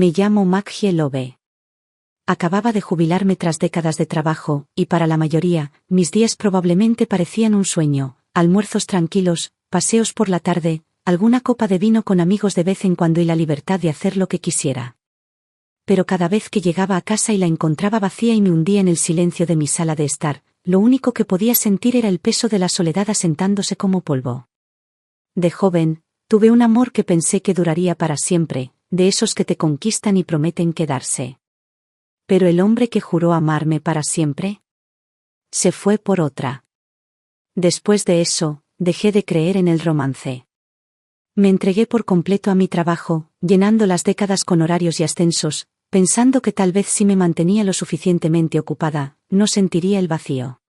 Me llamo Maggie Love. Acababa de jubilarme tras décadas de trabajo, y para la mayoría, mis días probablemente parecían un sueño: almuerzos tranquilos, paseos por la tarde, alguna copa de vino con amigos de vez en cuando y la libertad de hacer lo que quisiera. Pero cada vez que llegaba a casa y la encontraba vacía y me hundía en el silencio de mi sala de estar, lo único que podía sentir era el peso de la soledad asentándose como polvo. De joven, tuve un amor que pensé que duraría para siempre, de esos que te conquistan y prometen quedarse. Pero el hombre que juró amarme para siempre se fue por otra. Después de eso, dejé de creer en el romance. Me entregué por completo a mi trabajo, llenando las décadas con horarios y ascensos, pensando que tal vez si me mantenía lo suficientemente ocupada, no sentiría el vacío.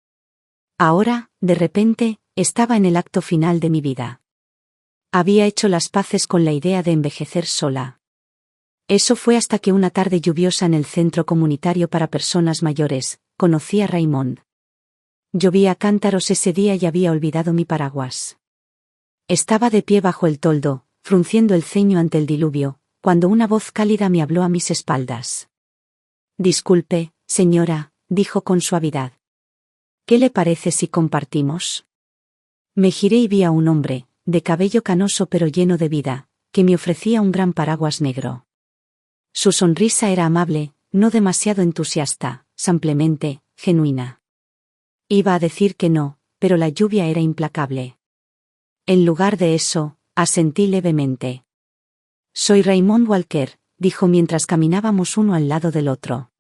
Ahora, de repente, estaba en el acto final de mi vida. Había hecho las paces con la idea de envejecer sola. Eso fue hasta que una tarde lluviosa en el centro comunitario para personas mayores, conocí a Raymond. Llovía a cántaros ese día y había olvidado mi paraguas. Estaba de pie bajo el toldo, frunciendo el ceño ante el diluvio, cuando una voz cálida me habló a mis espaldas. «Disculpe, señora», dijo con suavidad. «¿Qué le parece si compartimos?» Me giré y vi a un hombre, de cabello canoso pero lleno de vida, que me ofrecía un gran paraguas negro. Su sonrisa era amable, no demasiado entusiasta, simplemente genuina. Iba a decir que no, pero la lluvia era implacable. En lugar de eso, asentí levemente. «Soy Raymond Walker», dijo mientras caminábamos uno al lado del otro.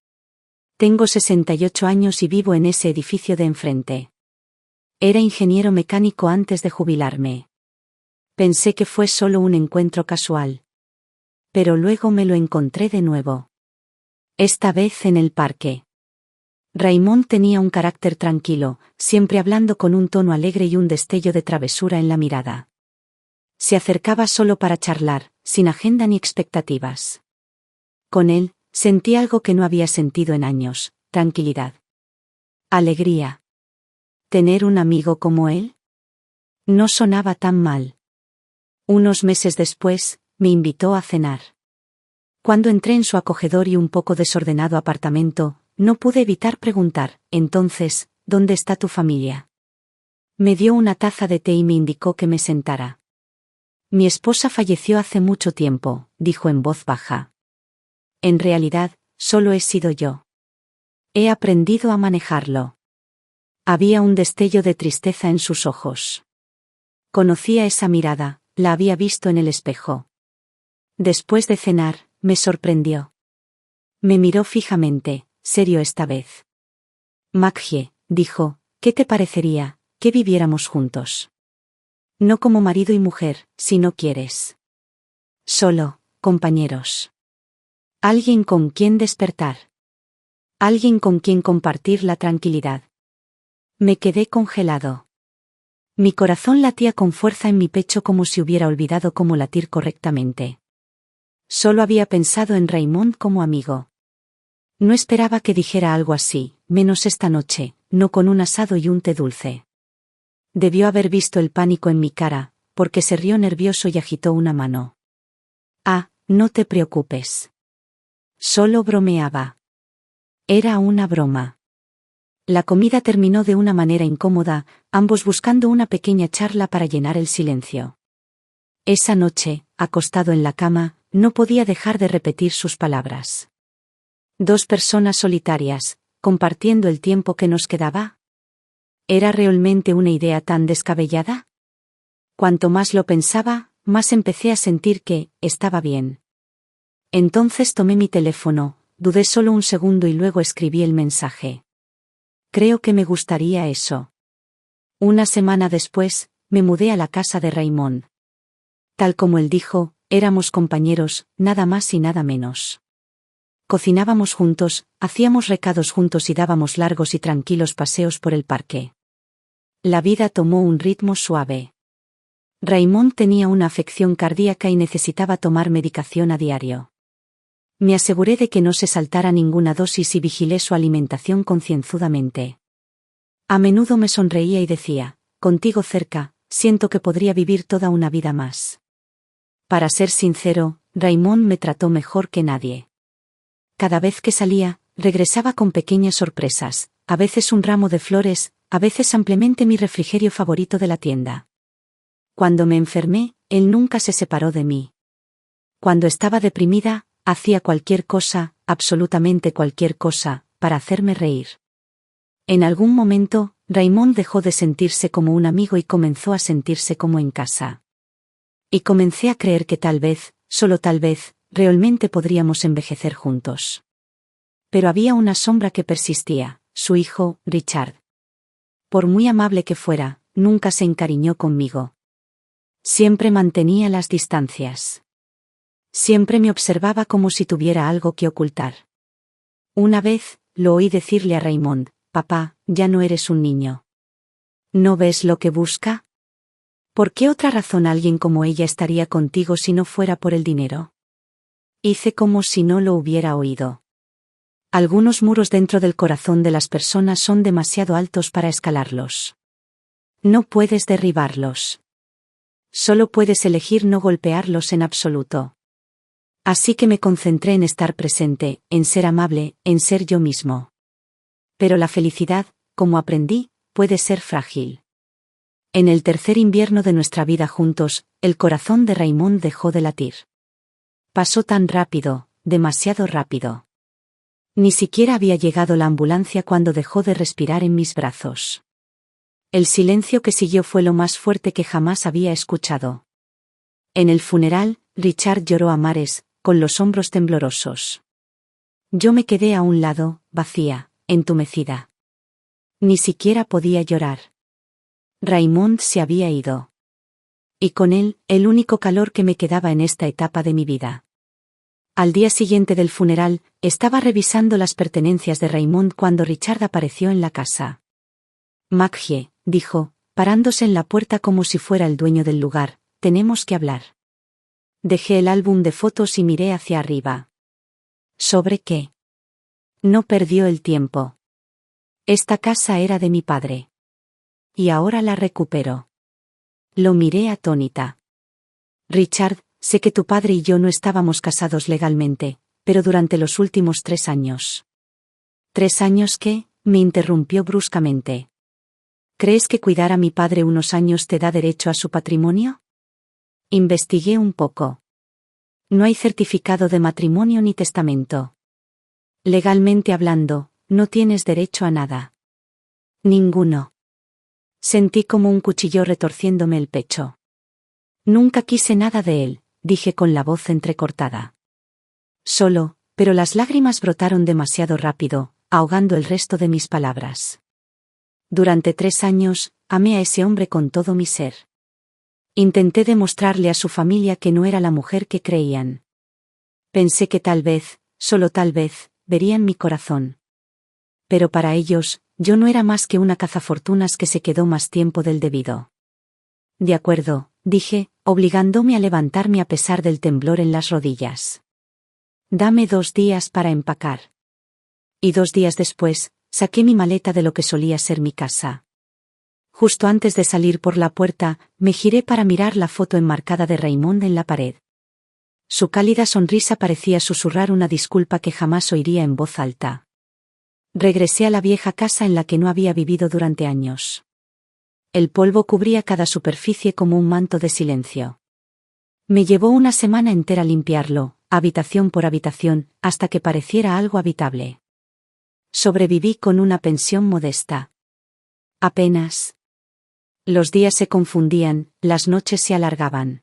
«Tengo 68 años y vivo en ese edificio de enfrente. Era ingeniero mecánico antes de jubilarme. Pensé que fue solo un encuentro casual. Pero luego me lo encontré de nuevo. Esta vez en el parque». Raymond tenía un carácter tranquilo, siempre hablando con un tono alegre y un destello de travesura en la mirada. Se acercaba solo para charlar, sin agenda ni expectativas. Con él, sentí algo que no había sentido en años: tranquilidad. Alegría. ¿Tener un amigo como él? No sonaba tan mal. Unos meses después, me invitó a cenar. Cuando entré en su acogedor y un poco desordenado apartamento, no pude evitar preguntar: «Entonces, ¿dónde está tu familia?» Me dio una taza de té y me indicó que me sentara. «Mi esposa falleció hace mucho tiempo», dijo en voz baja. «En realidad, solo he sido yo. He aprendido a manejarlo». Había un destello de tristeza en sus ojos. Conocía esa mirada, la había visto en el espejo. Después de cenar, me sorprendió. Me miró fijamente, serio esta vez. «Maggie», dijo, «¿qué te parecería que viviéramos juntos? No como marido y mujer, si no quieres. Solo, compañeros. Alguien con quien despertar. Alguien con quien compartir la tranquilidad». Me quedé congelado. Mi corazón latía con fuerza en mi pecho como si hubiera olvidado cómo latir correctamente. Solo había pensado en Raymond como amigo. No esperaba que dijera algo así, menos esta noche, no con un asado y un té dulce. Debió haber visto el pánico en mi cara, porque se rió nervioso y agitó una mano. «Ah, no te preocupes. Solo bromeaba». Era una broma. La comida terminó de una manera incómoda, ambos buscando una pequeña charla para llenar el silencio. Esa noche, acostado en la cama, no podía dejar de repetir sus palabras. Dos personas solitarias, compartiendo el tiempo que nos quedaba. ¿Era realmente una idea tan descabellada? Cuanto más lo pensaba, más empecé a sentir que estaba bien. Entonces tomé mi teléfono, dudé solo un segundo y luego escribí el mensaje. «Creo que me gustaría eso». Una semana después, me mudé a la casa de Raymond. Tal como él dijo, éramos compañeros, nada más y nada menos. Cocinábamos juntos, hacíamos recados juntos y dábamos largos y tranquilos paseos por el parque. La vida tomó un ritmo suave. Raymond tenía una afección cardíaca y necesitaba tomar medicación a diario. Me aseguré de que no se saltara ninguna dosis y vigilé su alimentación concienzudamente. A menudo me sonreía y decía: «Contigo cerca, siento que podría vivir toda una vida más». Para ser sincero, Raymond me trató mejor que nadie. Cada vez que salía, regresaba con pequeñas sorpresas, a veces un ramo de flores, a veces simplemente mi refrigerio favorito de la tienda. Cuando me enfermé, él nunca se separó de mí. Cuando estaba deprimida, hacía cualquier cosa, absolutamente cualquier cosa, para hacerme reír. En algún momento, Raymond dejó de sentirse como un amigo y comenzó a sentirse como en casa. Y comencé a creer que tal vez, solo tal vez, realmente podríamos envejecer juntos. Pero había una sombra que persistía, su hijo, Richard. Por muy amable que fuera, nunca se encariñó conmigo. Siempre mantenía las distancias. Siempre me observaba como si tuviera algo que ocultar. Una vez, lo oí decirle a Raymond: «Papá, ya no eres un niño. ¿No ves lo que busca? ¿Por qué otra razón alguien como ella estaría contigo si no fuera por el dinero?» Hice como si no lo hubiera oído. Algunos muros dentro del corazón de las personas son demasiado altos para escalarlos. No puedes derribarlos. Solo puedes elegir no golpearlos en absoluto. Así que me concentré en estar presente, en ser amable, en ser yo mismo. Pero la felicidad, como aprendí, puede ser frágil. En el tercer invierno de nuestra vida juntos, el corazón de Raymond dejó de latir. Pasó tan rápido, demasiado rápido. Ni siquiera había llegado la ambulancia cuando dejó de respirar en mis brazos. El silencio que siguió fue lo más fuerte que jamás había escuchado. En el funeral, Richard lloró a mares, con los hombros temblorosos. Yo me quedé a un lado, vacía, entumecida. Ni siquiera podía llorar. Raymond se había ido. Y con él, el único calor que me quedaba en esta etapa de mi vida. Al día siguiente del funeral, estaba revisando las pertenencias de Raymond cuando Richard apareció en la casa. «Maggie», dijo, parándose en la puerta como si fuera el dueño del lugar, «tenemos que hablar». Dejé el álbum de fotos y miré hacia arriba. ¿Sobre qué? No perdió el tiempo. Esta casa era de mi padre. Y ahora la recupero. Lo miré atónita. «Richard, sé que tu padre y yo no estábamos casados legalmente, pero durante los últimos 3 años». «¿3 años qué?», me interrumpió bruscamente. «¿Crees que cuidar a mi padre unos años te da derecho a su patrimonio?» Investigué un poco. No hay certificado de matrimonio ni testamento. Legalmente hablando, no tienes derecho a nada. Ninguno. Sentí como un cuchillo retorciéndome el pecho. Nunca quise nada de él, dije con la voz entrecortada. Solo, pero las lágrimas brotaron demasiado rápido, ahogando el resto de mis palabras. Durante 3 años, amé a ese hombre con todo mi ser. Intenté demostrarle a su familia que no era la mujer que creían. Pensé que tal vez, solo tal vez, verían mi corazón. Pero para ellos, yo no era más que una cazafortunas que se quedó más tiempo del debido. «De acuerdo», dije, obligándome a levantarme a pesar del temblor en las rodillas. «Dame 2 días para empacar». Y 2 días después, saqué mi maleta de lo que solía ser mi casa. Justo antes de salir por la puerta, me giré para mirar la foto enmarcada de Raymond en la pared. Su cálida sonrisa parecía susurrar una disculpa que jamás oiría en voz alta. Regresé a la vieja casa en la que no había vivido durante años. El polvo cubría cada superficie como un manto de silencio. Me llevó una semana entera limpiarlo, habitación por habitación, hasta que pareciera algo habitable. Sobreviví con una pensión modesta. Apenas. Los días se confundían, las noches se alargaban.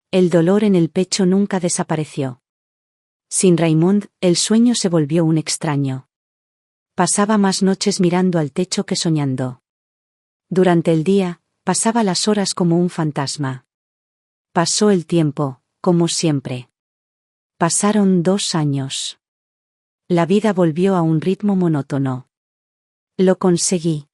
El dolor en el pecho nunca desapareció. Sin Raymond, el sueño se volvió un extraño. Pasaba más noches mirando al techo que soñando. Durante el día, pasaba las horas como un fantasma. Pasó el tiempo, como siempre. Pasaron 2 años. La vida volvió a un ritmo monótono. Lo conseguí.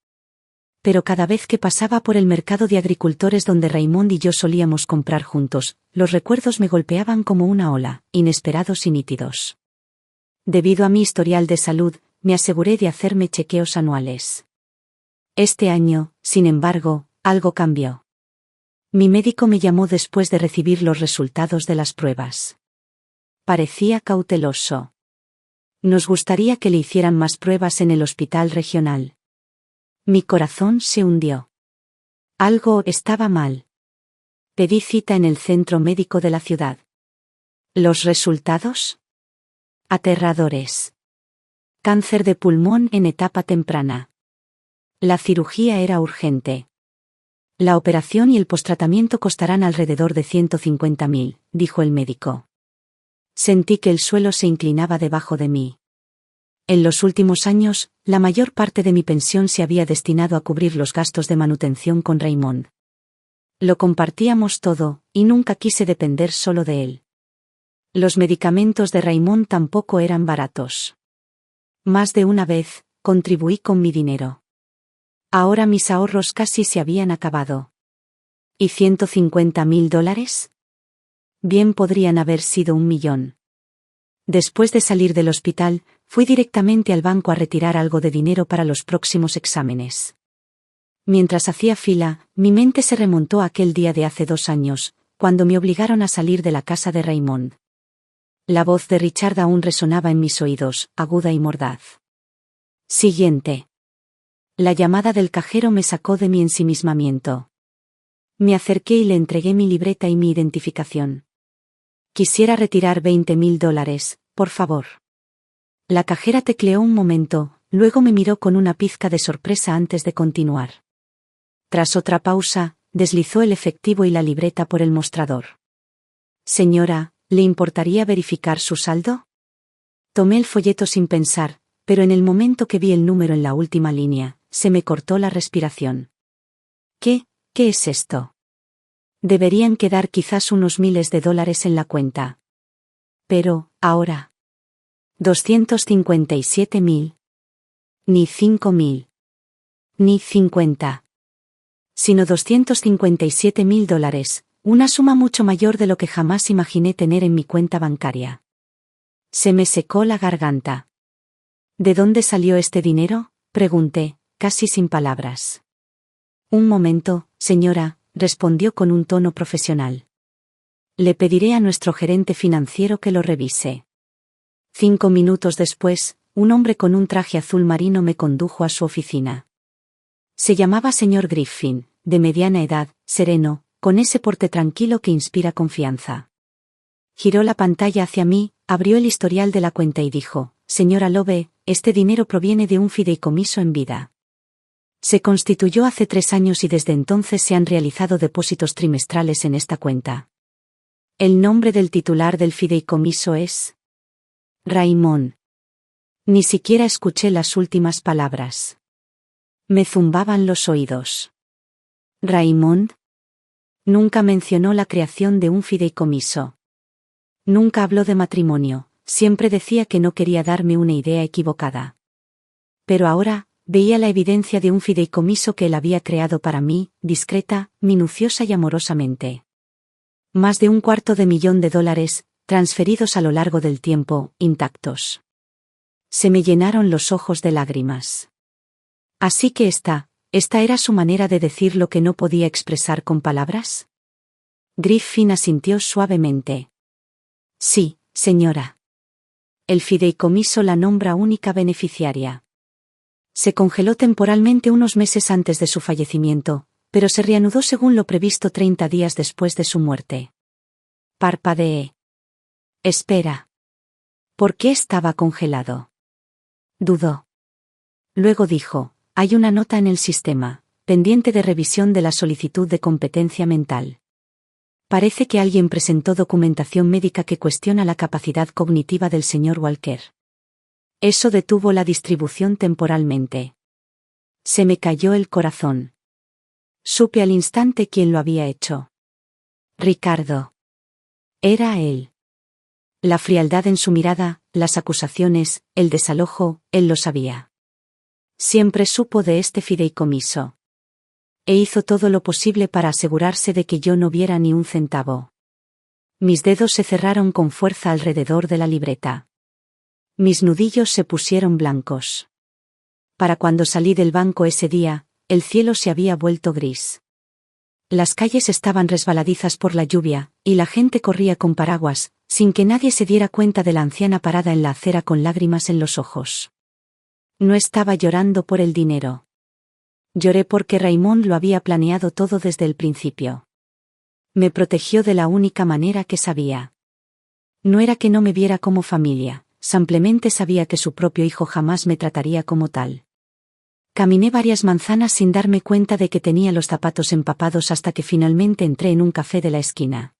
Pero cada vez que pasaba por el mercado de agricultores donde Raymond y yo solíamos comprar juntos, los recuerdos me golpeaban como una ola, inesperados y nítidos. Debido a mi historial de salud, me aseguré de hacerme chequeos anuales. Este año, sin embargo, algo cambió. Mi médico me llamó después de recibir los resultados de las pruebas. Parecía cauteloso. Nos gustaría que le hicieran más pruebas en el hospital regional. Mi corazón se hundió. Algo estaba mal. Pedí cita en el centro médico de la ciudad. ¿Los resultados? Aterradores. Cáncer de pulmón en etapa temprana. La cirugía era urgente. La operación y el postratamiento costarán alrededor de 150.000, dijo el médico. Sentí que el suelo se inclinaba debajo de mí. En los últimos años, la mayor parte de mi pensión se había destinado a cubrir los gastos de manutención con Raymond. Lo compartíamos todo, y nunca quise depender solo de él. Los medicamentos de Raymond tampoco eran baratos. Más de una vez, contribuí con mi dinero. Ahora mis ahorros casi se habían acabado. ¿Y $150.000? Bien podrían haber sido 1.000.000. Después de salir del hospital, fui directamente al banco a retirar algo de dinero para los próximos exámenes. Mientras hacía fila, mi mente se remontó a aquel día de hace 2 años, cuando me obligaron a salir de la casa de Raymond. La voz de Richard aún resonaba en mis oídos, aguda y mordaz. Siguiente. La llamada del cajero me sacó de mi ensimismamiento. Me acerqué y le entregué mi libreta y mi identificación. Quisiera retirar $20.000, por favor. La cajera tecleó un momento, luego me miró con una pizca de sorpresa antes de continuar. Tras otra pausa, deslizó el efectivo y la libreta por el mostrador. Señora, ¿le importaría verificar su saldo? Tomé el folleto sin pensar, pero en el momento que vi el número en la última línea, se me cortó la respiración. ¿Qué es esto? Deberían quedar quizás unos miles de dólares en la cuenta. Pero, ahora. 257.000. Ni 5.000. Ni 50. Sino $257.000, una suma mucho mayor de lo que jamás imaginé tener en mi cuenta bancaria. Se me secó la garganta. ¿De dónde salió este dinero?, pregunté, casi sin palabras. Un momento, señora, respondió con un tono profesional. Le pediré a nuestro gerente financiero que lo revise. 5 minutos después, un hombre con un traje azul marino me condujo a su oficina. Se llamaba señor Griffin, de mediana edad, sereno, con ese porte tranquilo que inspira confianza. Giró la pantalla hacia mí, abrió el historial de la cuenta y dijo: Señora Lowe, este dinero proviene de un fideicomiso en vida. Se constituyó hace 3 años y desde entonces se han realizado depósitos trimestrales en esta cuenta. El nombre del titular del fideicomiso es Raymond. Ni siquiera escuché las últimas palabras. Me zumbaban los oídos. ¿Raymond? Nunca mencionó la creación de un fideicomiso. Nunca habló de matrimonio, siempre decía que no quería darme una idea equivocada. Pero ahora, veía la evidencia de un fideicomiso que él había creado para mí, discreta, minuciosa y amorosamente. Más de $250.000, transferidos a lo largo del tiempo, intactos. Se me llenaron los ojos de lágrimas. Así que esta era su manera de decir lo que no podía expresar con palabras. Griffin asintió suavemente. Sí, señora. El fideicomiso la nombra única beneficiaria. Se congeló temporalmente unos meses antes de su fallecimiento, pero se reanudó según lo previsto 30 días después de su muerte. Parpadeé. Espera. ¿Por qué estaba congelado? Dudó. Luego dijo: hay una nota en el sistema, pendiente de revisión de la solicitud de competencia mental. Parece que alguien presentó documentación médica que cuestiona la capacidad cognitiva del señor Walker. Eso detuvo la distribución temporalmente. Se me cayó el corazón. Supe al instante quién lo había hecho. Ricardo. Era él. La frialdad en su mirada, las acusaciones, el desalojo, él lo sabía. Siempre supo de este fideicomiso. E hizo todo lo posible para asegurarse de que yo no viera ni un centavo. Mis dedos se cerraron con fuerza alrededor de la libreta. Mis nudillos se pusieron blancos. Para cuando salí del banco ese día, el cielo se había vuelto gris. Las calles estaban resbaladizas por la lluvia, y la gente corría con paraguas, sin que nadie se diera cuenta de la anciana parada en la acera con lágrimas en los ojos. No estaba llorando por el dinero. Lloré porque Raymond lo había planeado todo desde el principio. Me protegió de la única manera que sabía. No era que no me viera como familia, simplemente sabía que su propio hijo jamás me trataría como tal. Caminé varias manzanas sin darme cuenta de que tenía los zapatos empapados hasta que finalmente entré en un café de la esquina.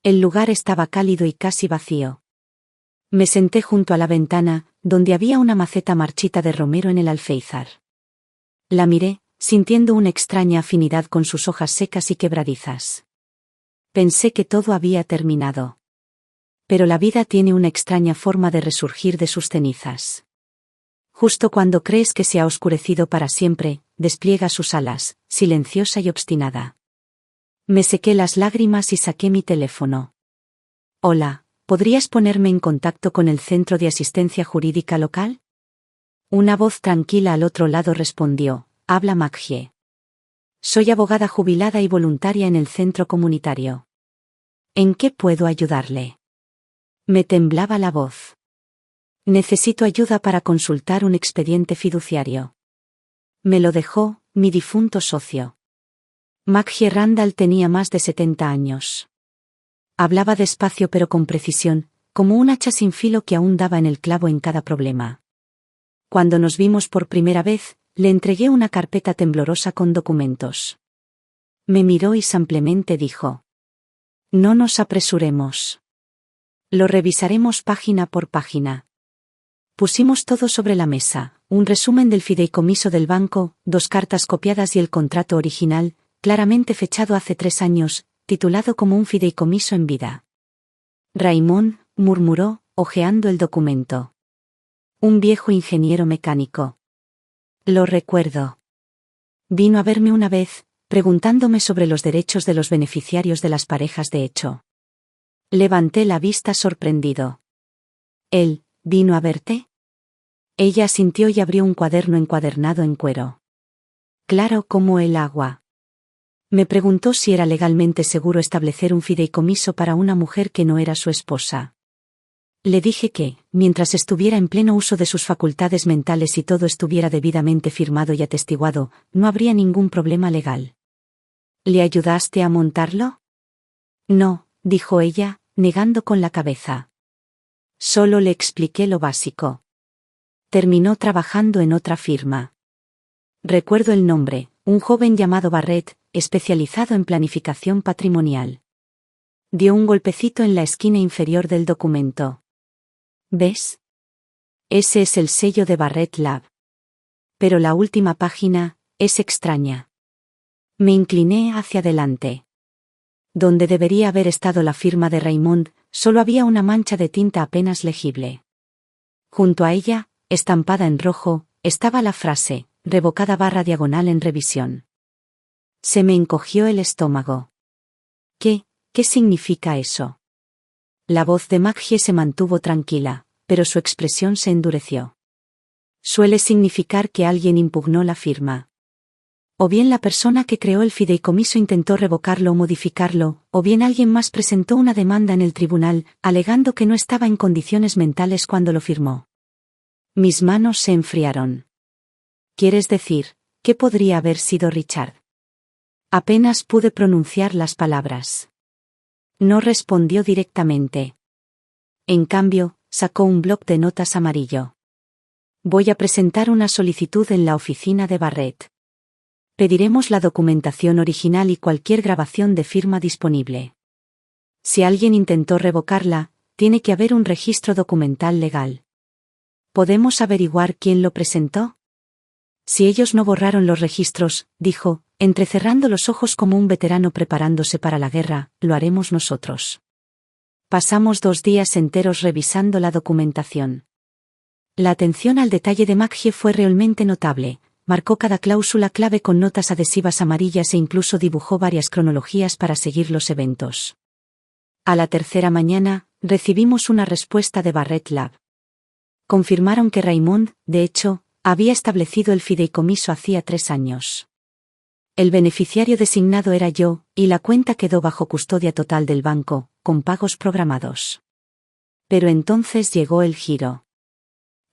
El lugar estaba cálido y casi vacío. Me senté junto a la ventana, donde había una maceta marchita de romero en el alféizar. La miré, sintiendo una extraña afinidad con sus hojas secas y quebradizas. Pensé que todo había terminado. Pero la vida tiene una extraña forma de resurgir de sus cenizas. Justo cuando crees que se ha oscurecido para siempre, despliega sus alas, silenciosa y obstinada. Me sequé las lágrimas y saqué mi teléfono. Hola, ¿podrías ponerme en contacto con el Centro de Asistencia Jurídica local? Una voz tranquila al otro lado respondió, habla Maggie. Soy abogada jubilada y voluntaria en el centro comunitario. ¿En qué puedo ayudarle? Me temblaba la voz. Necesito ayuda para consultar un expediente fiduciario. Me lo dejó mi difunto socio. Maggie Randall tenía más de 70 años. Hablaba despacio pero con precisión, como un hacha sin filo que aún daba en el clavo en cada problema. Cuando nos vimos por primera vez, le entregué una carpeta temblorosa con documentos. Me miró y simplemente dijo: no nos apresuremos. Lo revisaremos página por página. Pusimos todo sobre la mesa, un resumen del fideicomiso del banco, 2 cartas copiadas y el contrato original, claramente fechado hace 3 años, titulado como un fideicomiso en vida. Raymond, murmuró, hojeando el documento. Un viejo ingeniero mecánico. Lo recuerdo. Vino a verme una vez, preguntándome sobre los derechos de los beneficiarios de las parejas de hecho. Levanté la vista sorprendido. ¿Él vino a verte? Ella asintió y abrió un cuaderno encuadernado en cuero. Claro como el agua. Me preguntó si era legalmente seguro establecer un fideicomiso para una mujer que no era su esposa. Le dije que, mientras estuviera en pleno uso de sus facultades mentales y todo estuviera debidamente firmado y atestiguado, no habría ningún problema legal. ¿Le ayudaste a montarlo? No, dijo ella, negando con la cabeza. Solo le expliqué lo básico. Terminó trabajando en otra firma. Recuerdo el nombre, un joven llamado Barrett, especializado en planificación patrimonial. Dio un golpecito en la esquina inferior del documento. ¿Ves? Ese es el sello de Barrett Lab. Pero la última página es extraña. Me incliné hacia adelante. Donde debería haber estado la firma de Raymond, solo había una mancha de tinta apenas legible. Junto a ella, estampada en rojo, estaba la frase, revocada /diagonal en revisión. Se me encogió el estómago. ¿Qué significa eso? La voz de Maggie se mantuvo tranquila, pero su expresión se endureció. Suele significar que alguien impugnó la firma. O bien la persona que creó el fideicomiso intentó revocarlo o modificarlo, o bien alguien más presentó una demanda en el tribunal, alegando que no estaba en condiciones mentales cuando lo firmó. Mis manos se enfriaron. ¿Quieres decir, que podría haber sido Richard? Apenas pude pronunciar las palabras. No respondió directamente. En cambio, sacó un bloc de notas amarillo. Voy a presentar una solicitud en la oficina de Barrett. Pediremos la documentación original y cualquier grabación de firma disponible. Si alguien intentó revocarla, tiene que haber un registro documental legal. ¿Podemos averiguar quién lo presentó? Si ellos no borraron los registros, dijo, entrecerrando los ojos como un veterano preparándose para la guerra, lo haremos nosotros. Pasamos 2 días enteros revisando la documentación. La atención al detalle de Maggie fue realmente notable. Marcó cada cláusula clave con notas adhesivas amarillas e incluso dibujó varias cronologías para seguir los eventos. A la 3ª mañana, recibimos una respuesta de Barrett Lab. Confirmaron que Raymond, de hecho, había establecido el fideicomiso hacía 3 años. El beneficiario designado era yo, y la cuenta quedó bajo custodia total del banco, con pagos programados. Pero entonces llegó el giro.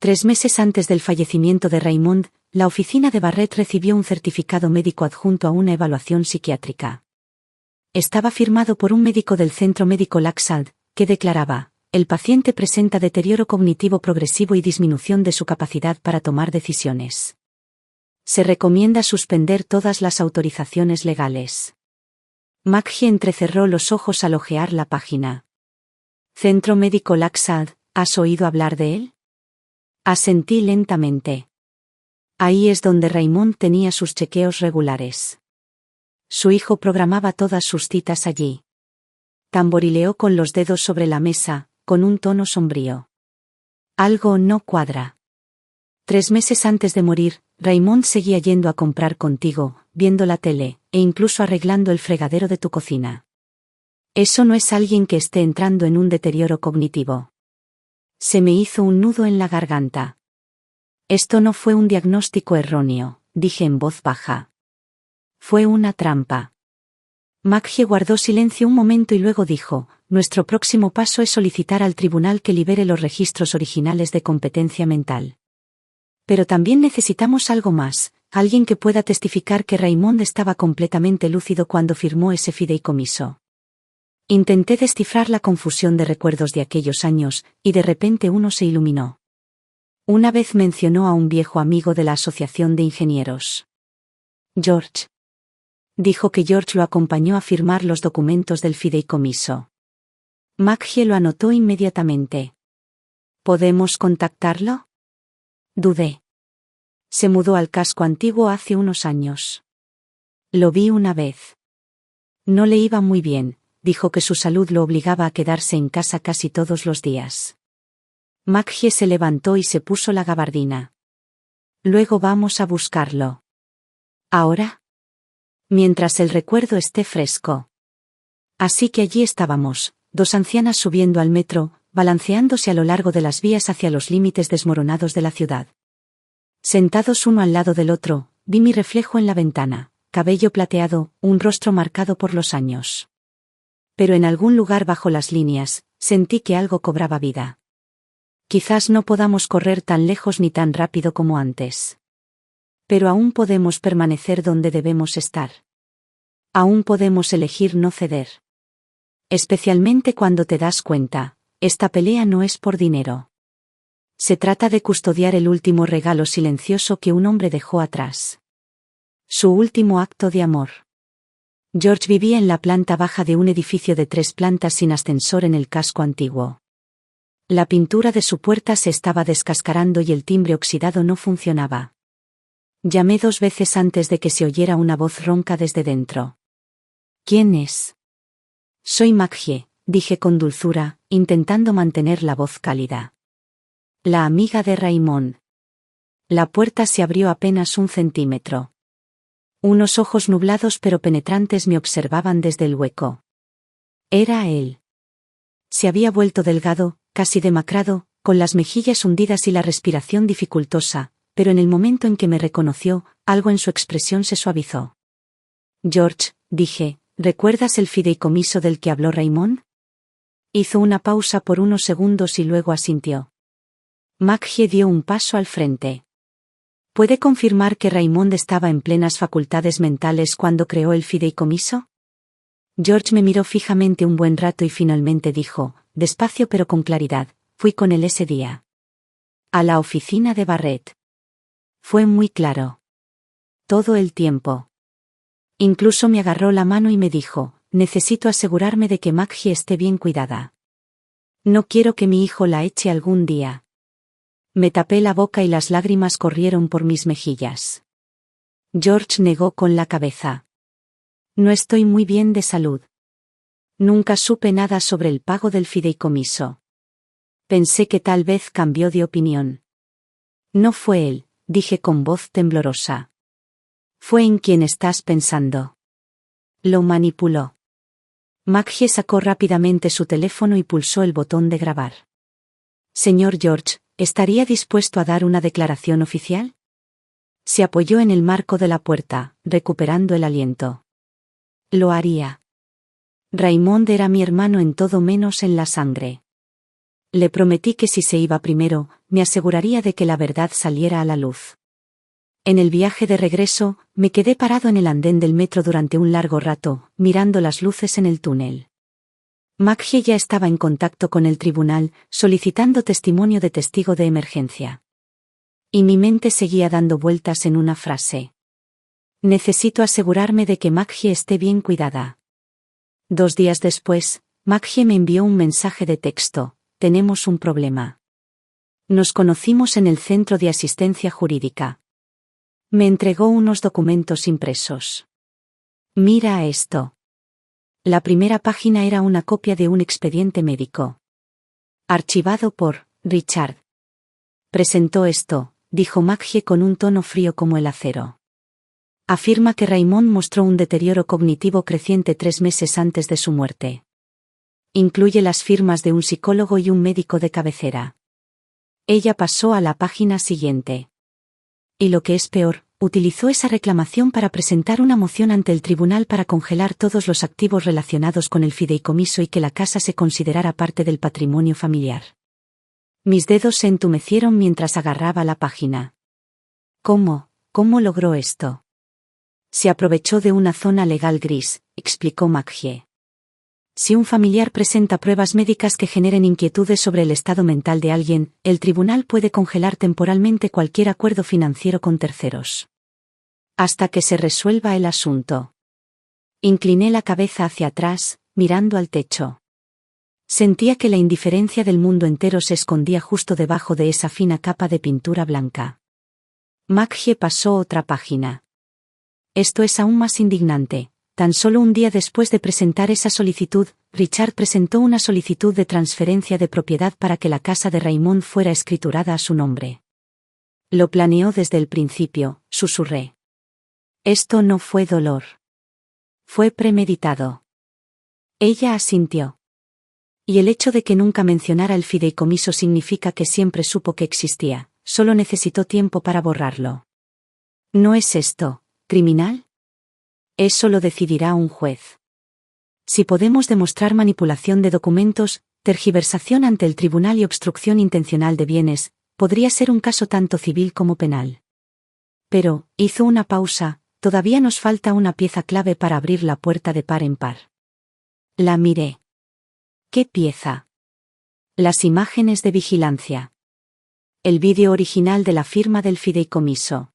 3 meses antes del fallecimiento de Raymond, la oficina de Barrett recibió un certificado médico adjunto a una evaluación psiquiátrica. Estaba firmado por un médico del Centro Médico Laxalt, que declaraba: el paciente presenta deterioro cognitivo progresivo y disminución de su capacidad para tomar decisiones. Se recomienda suspender todas las autorizaciones legales. Maggie entrecerró los ojos al hojear la página. Centro Médico Laxalt, ¿has oído hablar de él? Asentí lentamente. Ahí es donde Raymond tenía sus chequeos regulares. Su hijo programaba todas sus citas allí. Tamborileó con los dedos sobre la mesa, con un tono sombrío. Algo no cuadra. 3 meses antes de morir, Raymond seguía yendo a comprar contigo, viendo la tele, e incluso arreglando el fregadero de tu cocina. Eso no es alguien que esté entrando en un deterioro cognitivo. Se me hizo un nudo en la garganta. Esto no fue un diagnóstico erróneo, dije en voz baja. Fue una trampa. Maggie guardó silencio un momento y luego dijo: nuestro próximo paso es solicitar al tribunal que libere los registros originales de competencia mental. Pero también necesitamos algo más, alguien que pueda testificar que Raymond estaba completamente lúcido cuando firmó ese fideicomiso. Intenté descifrar la confusión de recuerdos de aquellos años, y de repente uno se iluminó. Una vez mencionó a un viejo amigo de la Asociación de Ingenieros. George. Dijo que George lo acompañó a firmar los documentos del fideicomiso. Maggie lo anotó inmediatamente. ¿Podemos contactarlo? Dudé. Se mudó al casco antiguo hace unos años. Lo vi una vez. No le iba muy bien, dijo que su salud lo obligaba a quedarse en casa casi todos los días. Maggie se levantó y se puso la gabardina. Luego vamos a buscarlo. ¿Ahora? Mientras el recuerdo esté fresco. Así que allí estábamos, 2 ancianas subiendo al metro, balanceándose a lo largo de las vías hacia los límites desmoronados de la ciudad. Sentados uno al lado del otro, vi mi reflejo en la ventana, cabello plateado, un rostro marcado por los años. Pero en algún lugar bajo las líneas, sentí que algo cobraba vida. Quizás no podamos correr tan lejos ni tan rápido como antes. Pero aún podemos permanecer donde debemos estar. Aún podemos elegir no ceder. Especialmente cuando te das cuenta, esta pelea no es por dinero. Se trata de custodiar el último regalo silencioso que un hombre dejó atrás. Su último acto de amor. George vivía en la planta baja de un edificio de 3 plantas sin ascensor en el casco antiguo. La pintura de su puerta se estaba descascarando y el timbre oxidado no funcionaba. Llamé 2 veces antes de que se oyera una voz ronca desde dentro. ¿Quién es? Soy Maggie, dije con dulzura, intentando mantener la voz cálida. La amiga de Raymond. La puerta se abrió apenas 1 centímetro. Unos ojos nublados pero penetrantes me observaban desde el hueco. Era él. Se había vuelto delgado, casi demacrado, con las mejillas hundidas y la respiración dificultosa, pero en el momento en que me reconoció, algo en su expresión se suavizó. George, dije, ¿recuerdas el fideicomiso del que habló Raymond? Hizo una pausa por unos segundos y luego asintió. Maggie dio un paso al frente. ¿Puede confirmar que Raymond estaba en plenas facultades mentales cuando creó el fideicomiso? George me miró fijamente un buen rato y finalmente dijo, despacio pero con claridad, fui con él ese día. A la oficina de Barrett. Fue muy claro. Todo el tiempo. Incluso me agarró la mano y me dijo, necesito asegurarme de que Maggie esté bien cuidada. No quiero que mi hijo la eche algún día. Me tapé la boca y las lágrimas corrieron por mis mejillas. George negó con la cabeza. No estoy muy bien de salud. Nunca supe nada sobre el pago del fideicomiso. Pensé que tal vez cambió de opinión. No fue él, dije con voz temblorosa. Fue en quien estás pensando. Lo manipuló. Maggie sacó rápidamente su teléfono y pulsó el botón de grabar. Señor George, ¿estaría dispuesto a dar una declaración oficial? Se apoyó en el marco de la puerta, recuperando el aliento. Lo haría. Raymond era mi hermano en todo menos en la sangre. Le prometí que si se iba primero, me aseguraría de que la verdad saliera a la luz. En el viaje de regreso, me quedé parado en el andén del metro durante un largo rato, mirando las luces en el túnel. Maggie ya estaba en contacto con el tribunal, solicitando testimonio de testigo de emergencia. Y mi mente seguía dando vueltas en una frase. Necesito asegurarme de que Maggie esté bien cuidada. 2 días después, Maggie me envió un mensaje de texto: tenemos un problema. Nos conocimos en el centro de asistencia jurídica. Me entregó unos documentos impresos. Mira esto. La primera página era una copia de un expediente médico. Archivado por Richard. Presentó esto, dijo Maggie con un tono frío como el acero. Afirma que Raymond mostró un deterioro cognitivo creciente 3 meses antes de su muerte. Incluye las firmas de un psicólogo y un médico de cabecera. Ella pasó a la página siguiente. Y lo que es peor, utilizó esa reclamación para presentar una moción ante el tribunal para congelar todos los activos relacionados con el fideicomiso y que la casa se considerara parte del patrimonio familiar. Mis dedos se entumecieron mientras agarraba la página. ¿Cómo logró esto? Se aprovechó de una zona legal gris, explicó Maggie. Si un familiar presenta pruebas médicas que generen inquietudes sobre el estado mental de alguien, el tribunal puede congelar temporalmente cualquier acuerdo financiero con terceros. Hasta que se resuelva el asunto. Incliné la cabeza hacia atrás, mirando al techo. Sentía que la indiferencia del mundo entero se escondía justo debajo de esa fina capa de pintura blanca. Maggie pasó otra página. Esto es aún más indignante. Tan solo un día después de presentar esa solicitud, Richard presentó una solicitud de transferencia de propiedad para que la casa de Raymond fuera escriturada a su nombre. Lo planeó desde el principio, susurré. Esto no fue dolor. Fue premeditado. Ella asintió. Y el hecho de que nunca mencionara el fideicomiso significa que siempre supo que existía, solo necesitó tiempo para borrarlo. ¿No es esto criminal? Eso lo decidirá un juez. Si podemos demostrar manipulación de documentos, tergiversación ante el tribunal y obstrucción intencional de bienes, podría ser un caso tanto civil como penal. Pero, hizo una pausa, todavía nos falta una pieza clave para abrir la puerta de par en par. La miré. ¿Qué pieza? Las imágenes de vigilancia. El vídeo original de la firma del fideicomiso.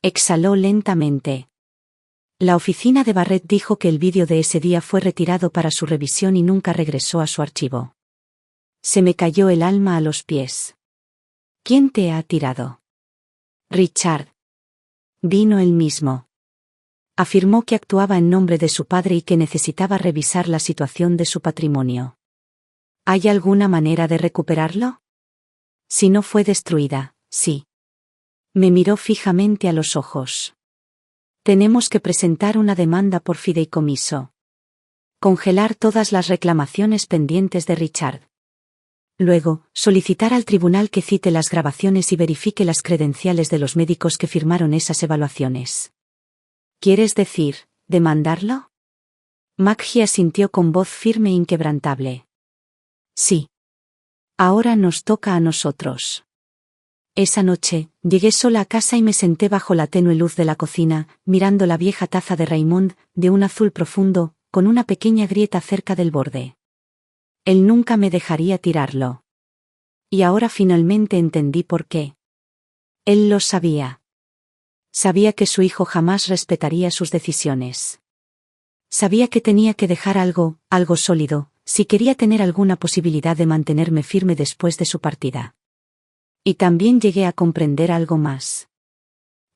Exhaló lentamente. La oficina de Barrett dijo que el vídeo de ese día fue retirado para su revisión y nunca regresó a su archivo. Se me cayó el alma a los pies. ¿Quién te ha tirado? Richard. Vino él mismo. Afirmó que actuaba en nombre de su padre y que necesitaba revisar la situación de su patrimonio. ¿Hay alguna manera de recuperarlo? Si no fue destruida, sí. Me miró fijamente a los ojos. Tenemos que presentar una demanda por fideicomiso. Congelar todas las reclamaciones pendientes de Richard. Luego, solicitar al tribunal que cite las grabaciones y verifique las credenciales de los médicos que firmaron esas evaluaciones. ¿Quieres decir, demandarlo? Maggie asintió con voz firme e inquebrantable. Sí. Ahora nos toca a nosotros. Esa noche, llegué sola a casa y me senté bajo la tenue luz de la cocina, mirando la vieja taza de Raymond, de un azul profundo, con una pequeña grieta cerca del borde. Él nunca me dejaría tirarlo. Y ahora finalmente entendí por qué. Él lo sabía. Sabía que su hijo jamás respetaría sus decisiones. Sabía que tenía que dejar algo sólido, si quería tener alguna posibilidad de mantenerme firme después de su partida. Y también llegué a comprender algo más.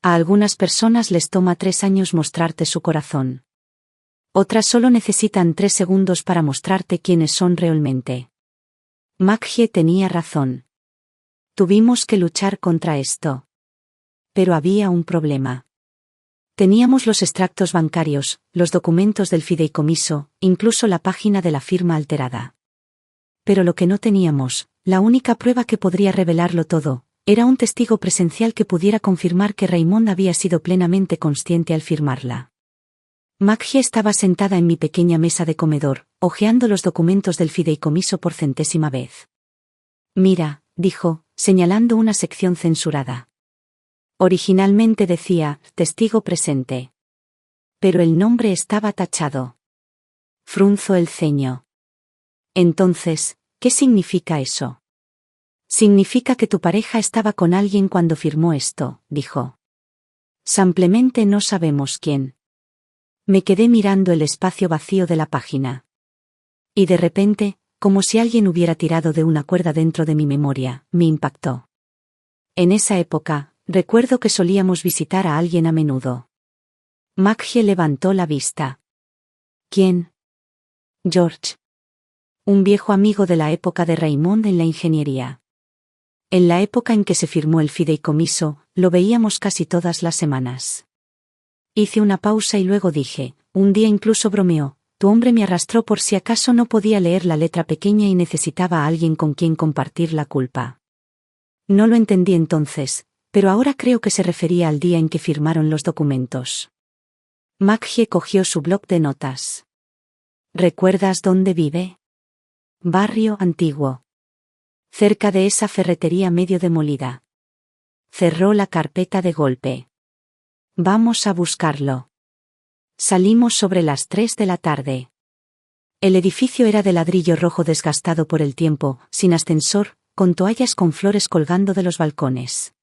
A algunas personas les toma 3 años mostrarte su corazón. Otras solo necesitan 3 segundos para mostrarte quiénes son realmente. Maggie tenía razón. Tuvimos que luchar contra esto. Pero había un problema. Teníamos los extractos bancarios, los documentos del fideicomiso, incluso la página de la firma alterada. Pero lo que no teníamos, la única prueba que podría revelarlo todo, era un testigo presencial que pudiera confirmar que Raymond había sido plenamente consciente al firmarla. Maggie estaba sentada en mi pequeña mesa de comedor, hojeando los documentos del fideicomiso por 100ª vez. Mira, dijo, señalando una sección censurada. Originalmente decía, testigo presente. Pero el nombre estaba tachado. Frunzó el ceño. Entonces, ¿qué significa eso? Significa que tu pareja estaba con alguien cuando firmó esto, dijo. Simplemente no sabemos quién. Me quedé mirando el espacio vacío de la página. Y de repente, como si alguien hubiera tirado de una cuerda dentro de mi memoria, me impactó. En esa época, recuerdo que solíamos visitar a alguien a menudo. Maggie levantó la vista. ¿Quién? George. Un viejo amigo de la época de Raymond en la ingeniería. En la época en que se firmó el fideicomiso, lo veíamos casi todas las semanas. Hice una pausa y luego dije, un día incluso bromeó, tu hombre me arrastró por si acaso no podía leer la letra pequeña y necesitaba a alguien con quien compartir la culpa. No lo entendí entonces, pero ahora creo que se refería al día en que firmaron los documentos. Maggie cogió su bloc de notas. ¿Recuerdas dónde vive? Barrio Antiguo. Cerca de esa ferretería medio demolida. Cerró la carpeta de golpe. Vamos a buscarlo. Salimos sobre las 3 de la tarde. El edificio era de ladrillo rojo desgastado por el tiempo, sin ascensor, con toallas con flores colgando de los balcones.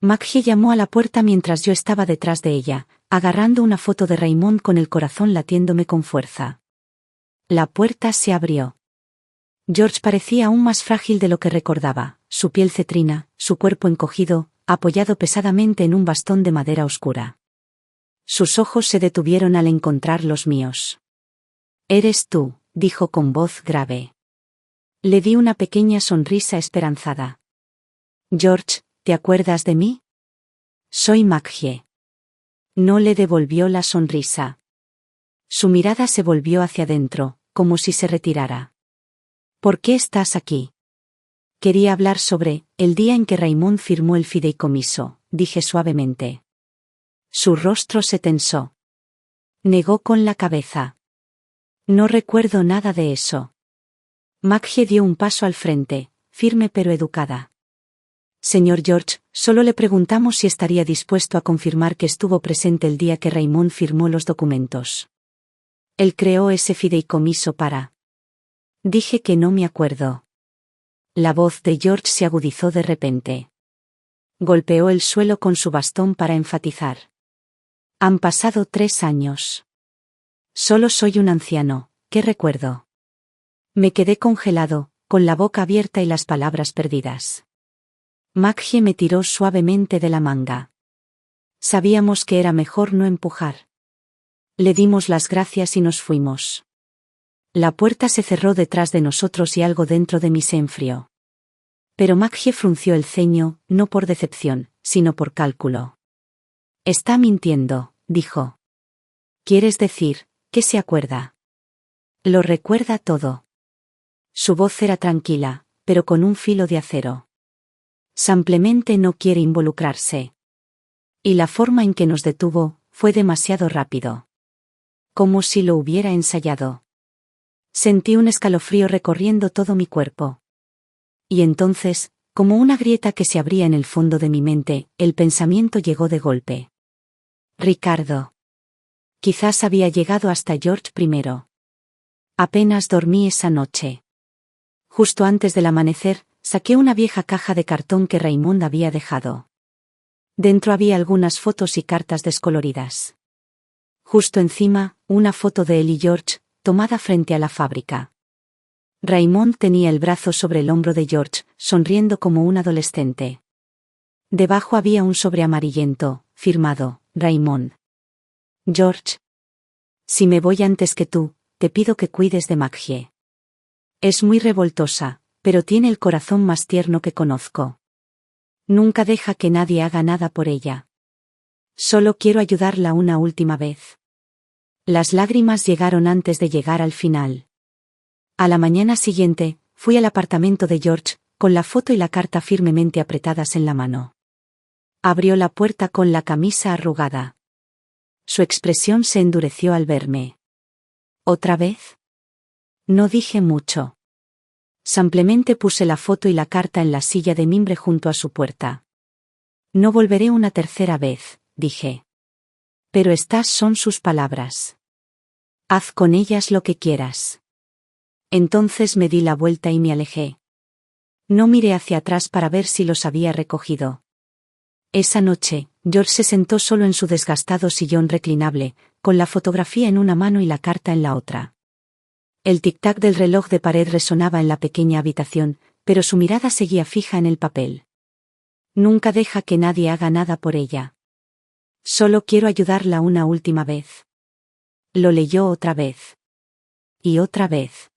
Maggie llamó a la puerta mientras yo estaba detrás de ella, agarrando una foto de Raymond con el corazón latiéndome con fuerza. La puerta se abrió. George parecía aún más frágil de lo que recordaba, su piel cetrina, su cuerpo encogido, apoyado pesadamente en un bastón de madera oscura. Sus ojos se detuvieron al encontrar los míos. «Eres tú», dijo con voz grave. Le di una pequeña sonrisa esperanzada. «George, ¿te acuerdas de mí?» «Soy Maggie». No le devolvió la sonrisa. Su mirada se volvió hacia adentro, como si se retirara. «¿Por qué estás aquí?» «Quería hablar sobre el día en que Raymond firmó el fideicomiso», dije suavemente. Su rostro se tensó. Negó con la cabeza. «No recuerdo nada de eso». Maggie dio un paso al frente, firme pero educada. «Señor George, solo le preguntamos si estaría dispuesto a confirmar que estuvo presente el día que Raymond firmó los documentos. Él creó ese fideicomiso para...» Dije que no me acuerdo. La voz de George se agudizó de repente. Golpeó el suelo con su bastón para enfatizar. «Han pasado 3 años. Solo soy un anciano, ¿qué recuerdo?» Me quedé congelado, con la boca abierta y las palabras perdidas. Maggie me tiró suavemente de la manga. Sabíamos que era mejor no empujar. Le dimos las gracias y nos fuimos. La puerta se cerró detrás de nosotros y algo dentro de mí se enfrió. Pero Maggie frunció el ceño, no por decepción, sino por cálculo. «Está mintiendo», dijo. «¿Quieres decir que se acuerda?» «Lo recuerda todo». Su voz era tranquila, pero con un filo de acero. «Simplemente no quiere involucrarse». Y la forma en que nos detuvo fue demasiado rápido. Como si lo hubiera ensayado. Sentí un escalofrío recorriendo todo mi cuerpo. Y entonces, como una grieta que se abría en el fondo de mi mente, el pensamiento llegó de golpe. Ricardo. Quizás había llegado hasta George primero. Apenas dormí esa noche. Justo antes del amanecer, saqué una vieja caja de cartón que Raymond había dejado. Dentro había algunas fotos y cartas descoloridas. Justo encima, una foto de él y George, tomada frente a la fábrica. Raymond tenía el brazo sobre el hombro de George, sonriendo como un adolescente. Debajo había un sobre amarillento, firmado, Raymond. George. Si me voy antes que tú, te pido que cuides de Maggie. Es muy revoltosa, pero tiene el corazón más tierno que conozco. Nunca deja que nadie haga nada por ella. Solo quiero ayudarla una última vez. Las lágrimas llegaron antes de llegar al final. A la mañana siguiente, fui al apartamento de George, con la foto y la carta firmemente apretadas en la mano. Abrió la puerta con la camisa arrugada. Su expresión se endureció al verme. ¿Otra vez? No dije mucho. Simplemente puse la foto y la carta en la silla de mimbre junto a su puerta. No volveré una tercera vez, dije. Pero estas son sus palabras. Haz con ellas lo que quieras. Entonces me di la vuelta y me alejé. No miré hacia atrás para ver si los había recogido. Esa noche, George se sentó solo en su desgastado sillón reclinable, con la fotografía en una mano y la carta en la otra. El tic-tac del reloj de pared resonaba en la pequeña habitación, pero su mirada seguía fija en el papel. Nunca deja que nadie haga nada por ella. Solo quiero ayudarla una última vez. Lo leyó otra vez. Y otra vez.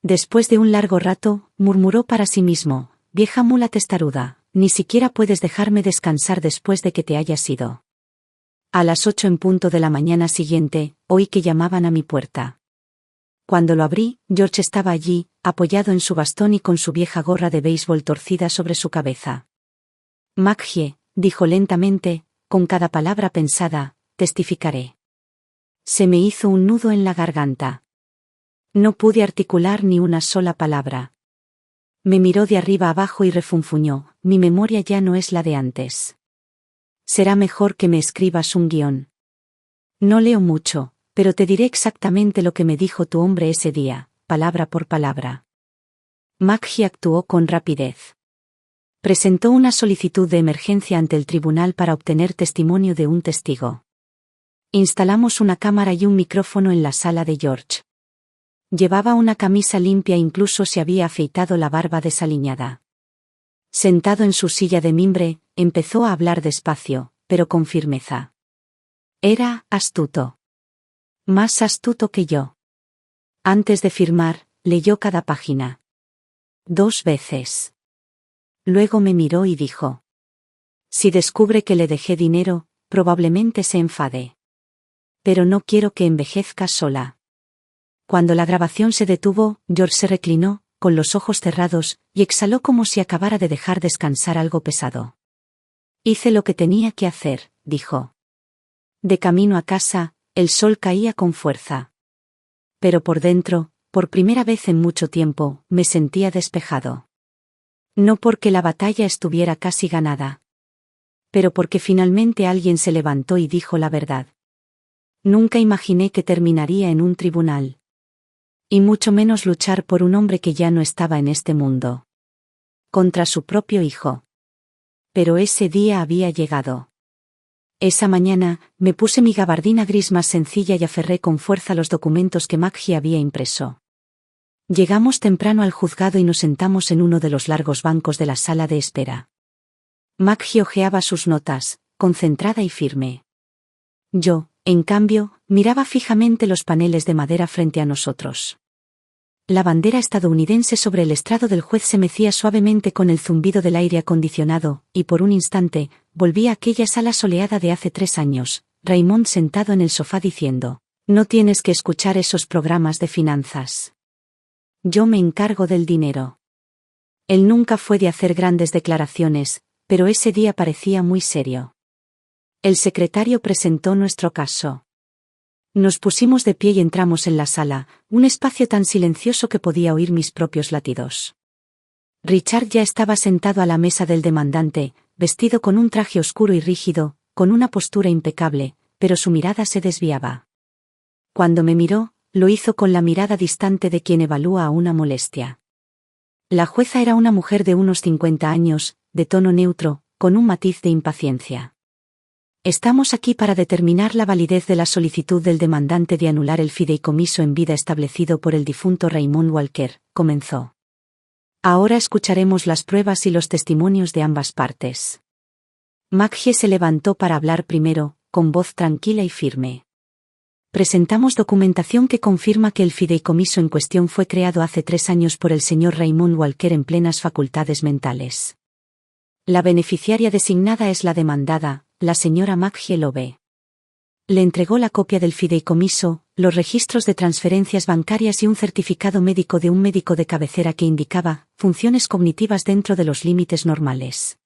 Después de un largo rato, murmuró para sí mismo: vieja mula testaruda, ni siquiera puedes dejarme descansar después de que te hayas ido. A las 8 en punto de la mañana siguiente, oí que llamaban a mi puerta. Cuando lo abrí, George estaba allí, apoyado en su bastón y con su vieja gorra de béisbol torcida sobre su cabeza. Maggie, dijo lentamente, con cada palabra pensada, testificaré. Se me hizo un nudo en la garganta. No pude articular ni una sola palabra. Me miró de arriba abajo y refunfuñó: mi memoria ya no es la de antes. Será mejor que me escribas un guión. No leo mucho, pero te diré exactamente lo que me dijo tu hombre ese día, palabra por palabra. Maggie actuó con rapidez. Presentó una solicitud de emergencia ante el tribunal para obtener testimonio de un testigo. Instalamos una cámara y un micrófono en la sala de George. Llevaba una camisa limpia e incluso se había afeitado la barba desaliñada. Sentado en su silla de mimbre, empezó a hablar despacio, pero con firmeza. Era astuto. Más astuto que yo. Antes de firmar, leyó cada página. 2 veces. Luego me miró y dijo: si descubre que le dejé dinero, probablemente se enfade. Pero no quiero que envejezca sola. Cuando la grabación se detuvo, George se reclinó, con los ojos cerrados, y exhaló como si acabara de dejar descansar algo pesado. Hice lo que tenía que hacer, dijo. De camino a casa, el sol caía con fuerza. Pero por dentro, por primera vez en mucho tiempo, me sentía despejado. No porque la batalla estuviera casi ganada. Pero porque finalmente alguien se levantó y dijo la verdad. Nunca imaginé que terminaría en un tribunal. Y mucho menos luchar por un hombre que ya no estaba en este mundo. Contra su propio hijo. Pero ese día había llegado. Esa mañana, me puse mi gabardina gris más sencilla y aferré con fuerza los documentos que Maggie había impreso. Llegamos temprano al juzgado y nos sentamos en uno de los largos bancos de la sala de espera. Maggie hojeaba sus notas, concentrada y firme. Yo, en cambio, miraba fijamente los paneles de madera frente a nosotros. La bandera estadounidense sobre el estrado del juez se mecía suavemente con el zumbido del aire acondicionado, y por un instante, volví a aquella sala soleada de hace 3 años, Raymond sentado en el sofá diciendo: no tienes que escuchar esos programas de finanzas. Yo me encargo del dinero. Él nunca fue de hacer grandes declaraciones, pero ese día parecía muy serio. El secretario presentó nuestro caso. Nos pusimos de pie y entramos en la sala, un espacio tan silencioso que podía oír mis propios latidos. Richard ya estaba sentado a la mesa del demandante, vestido con un traje oscuro y rígido, con una postura impecable, pero su mirada se desviaba. Cuando me miró, lo hizo con la mirada distante de quien evalúa a una molestia. La jueza era una mujer de unos 50 años, de tono neutro, con un matiz de impaciencia. Estamos aquí para determinar la validez de la solicitud del demandante de anular el fideicomiso en vida establecido por el difunto Raymond Walker, comenzó. Ahora escucharemos las pruebas y los testimonios de ambas partes. Maggie se levantó para hablar primero, con voz tranquila y firme. Presentamos documentación que confirma que el fideicomiso en cuestión fue creado hace 3 años por el señor Raymond Walker en plenas facultades mentales. La beneficiaria designada es la demandada, la señora Maggie Love. Le entregó la copia del fideicomiso, los registros de transferencias bancarias y un certificado médico de un médico de cabecera que indicaba funciones cognitivas dentro de los límites normales.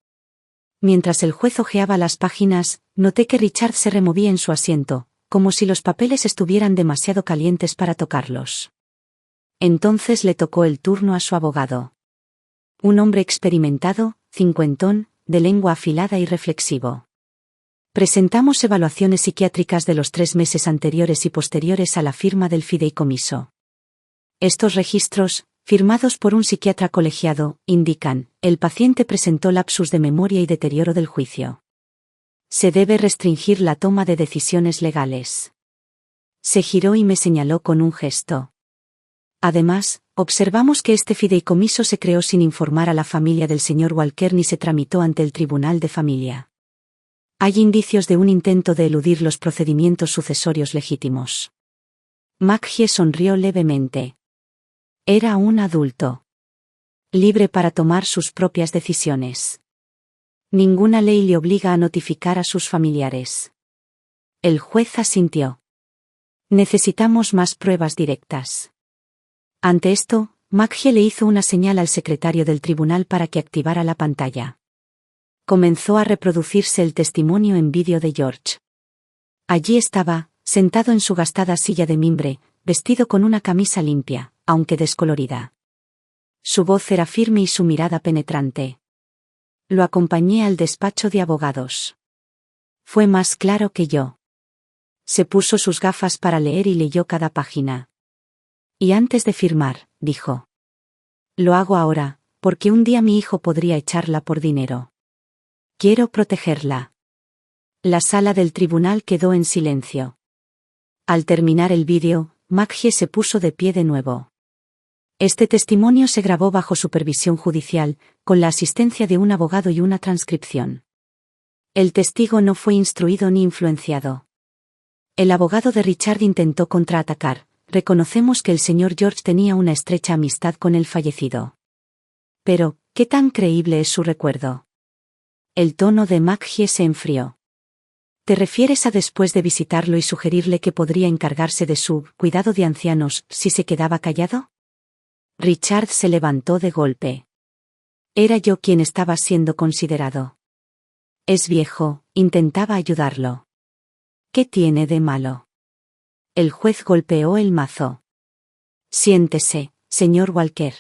Mientras el juez hojeaba las páginas, noté que Richard se removía en su asiento, como si los papeles estuvieran demasiado calientes para tocarlos. Entonces le tocó el turno a su abogado. Un hombre experimentado, cincuentón, de lengua afilada y reflexivo. Presentamos evaluaciones psiquiátricas de los 3 meses anteriores y posteriores a la firma del fideicomiso. Estos registros, firmados por un psiquiatra colegiado, indican: el paciente presentó lapsus de memoria y deterioro del juicio. Se debe restringir la toma de decisiones legales. Se giró y me señaló con un gesto. Además, observamos que este fideicomiso se creó sin informar a la familia del señor Walker ni se tramitó ante el Tribunal de Familia. Hay indicios de un intento de eludir los procedimientos sucesorios legítimos. Maggie sonrió levemente. Era un adulto. Libre para tomar sus propias decisiones. Ninguna ley le obliga a notificar a sus familiares. El juez asintió. Necesitamos más pruebas directas. Ante esto, Maggie le hizo una señal al secretario del tribunal para que activara la pantalla. Comenzó a reproducirse el testimonio en vídeo de George. Allí estaba, sentado en su gastada silla de mimbre, vestido con una camisa limpia, aunque descolorida. Su voz era firme y su mirada penetrante. Lo acompañé al despacho de abogados. Fue más claro que yo. Se puso sus gafas para leer y leyó cada página. Y antes de firmar, dijo: lo hago ahora, porque un día mi hijo podría echarla por dinero. Quiero protegerla. La sala del tribunal quedó en silencio. Al terminar el vídeo, Maggie se puso de pie de nuevo. Este testimonio se grabó bajo supervisión judicial, con la asistencia de un abogado y una transcripción. El testigo no fue instruido ni influenciado. El abogado de Richard intentó contraatacar: reconocemos que el señor George tenía una estrecha amistad con el fallecido. Pero, ¿qué tan creíble es su recuerdo? El tono de Maggie se enfrió. ¿Te refieres a después de visitarlo y sugerirle que podría encargarse de su cuidado de ancianos si se quedaba callado? Richard se levantó de golpe. Era yo quien estaba siendo considerado. Es viejo, intentaba ayudarlo. ¿Qué tiene de malo? El juez golpeó el mazo. Siéntese, señor Walker.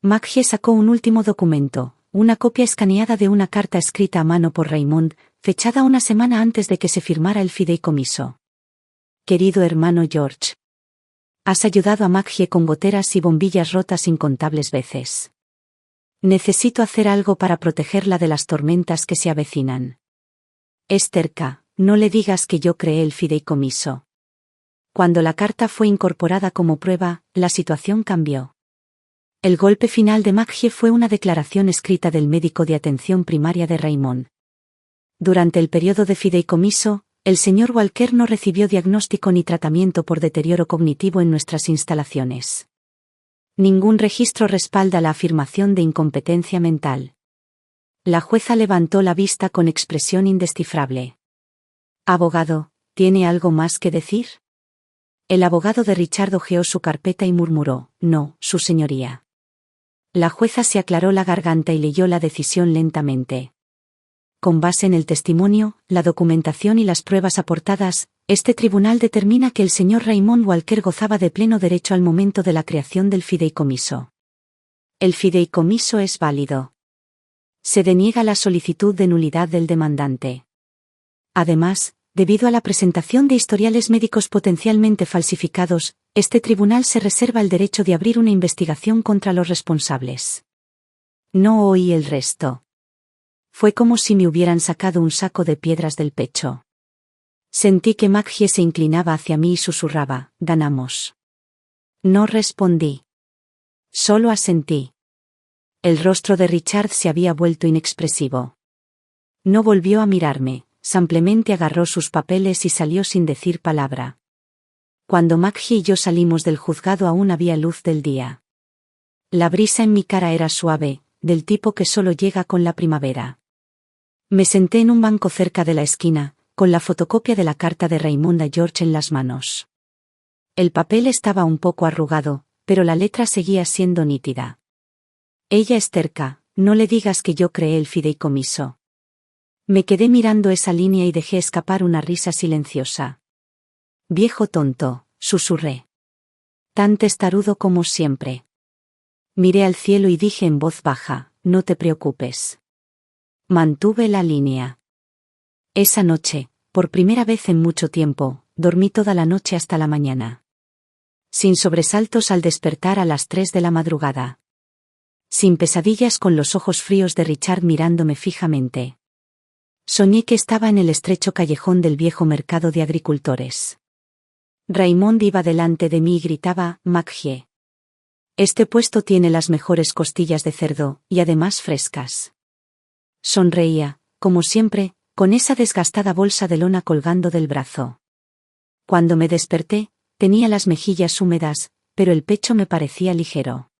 Maggie sacó un último documento, una copia escaneada de una carta escrita a mano por Raymond, fechada una semana antes de que se firmara el fideicomiso. Querido hermano George. Has ayudado a Maggie con goteras y bombillas rotas incontables veces. Necesito hacer algo para protegerla de las tormentas que se avecinan. Es terca, no le digas que yo creé el fideicomiso. Cuando la carta fue incorporada como prueba, la situación cambió. El golpe final de Maggie fue una declaración escrita del médico de atención primaria de Raymond. Durante el periodo de fideicomiso, el señor Walker no recibió diagnóstico ni tratamiento por deterioro cognitivo en nuestras instalaciones. Ningún registro respalda la afirmación de incompetencia mental. La jueza levantó la vista con expresión indescifrable. Abogado, ¿tiene algo más que decir? El abogado de Richard hojeó su carpeta y murmuró: no, su señoría. La jueza se aclaró la garganta y leyó la decisión lentamente. Con base en el testimonio, la documentación y las pruebas aportadas, este tribunal determina que el señor Raymond Walker gozaba de pleno derecho al momento de la creación del fideicomiso. El fideicomiso es válido. Se deniega la solicitud de nulidad del demandante. Además, debido a la presentación de historiales médicos potencialmente falsificados, este tribunal se reserva el derecho de abrir una investigación contra los responsables. No oí el resto. Fue como si me hubieran sacado un saco de piedras del pecho. Sentí que Maggie se inclinaba hacia mí y susurraba: ganamos. No respondí. Solo asentí. El rostro de Richard se había vuelto inexpresivo. No volvió a mirarme. Simplemente agarró sus papeles y salió sin decir palabra. Cuando Maggie y yo salimos del juzgado aún había luz del día. La brisa en mi cara era suave, del tipo que solo llega con la primavera. Me senté en un banco cerca de la esquina, con la fotocopia de la carta de Raymond a George en las manos. El papel estaba un poco arrugado, pero la letra seguía siendo nítida. Ella es terca, no le digas que yo creé el fideicomiso. Me quedé mirando esa línea y dejé escapar una risa silenciosa. Viejo tonto, susurré. tan testarudo como siempre. Miré al cielo y dije en voz baja, no te preocupes. Mantuve la línea. Esa noche, por primera vez en mucho tiempo, dormí toda la noche hasta la mañana. Sin sobresaltos al despertar a las 3 de la madrugada. Sin pesadillas con los ojos fríos de Richard mirándome fijamente. Soñé que estaba en el estrecho callejón del viejo mercado de agricultores. Raymond iba delante de mí y gritaba, Maggie. Este puesto tiene las mejores costillas de cerdo, y además frescas. Sonreía, como siempre, con esa desgastada bolsa de lona colgando del brazo. Cuando me desperté, tenía las mejillas húmedas, pero el pecho me parecía ligero.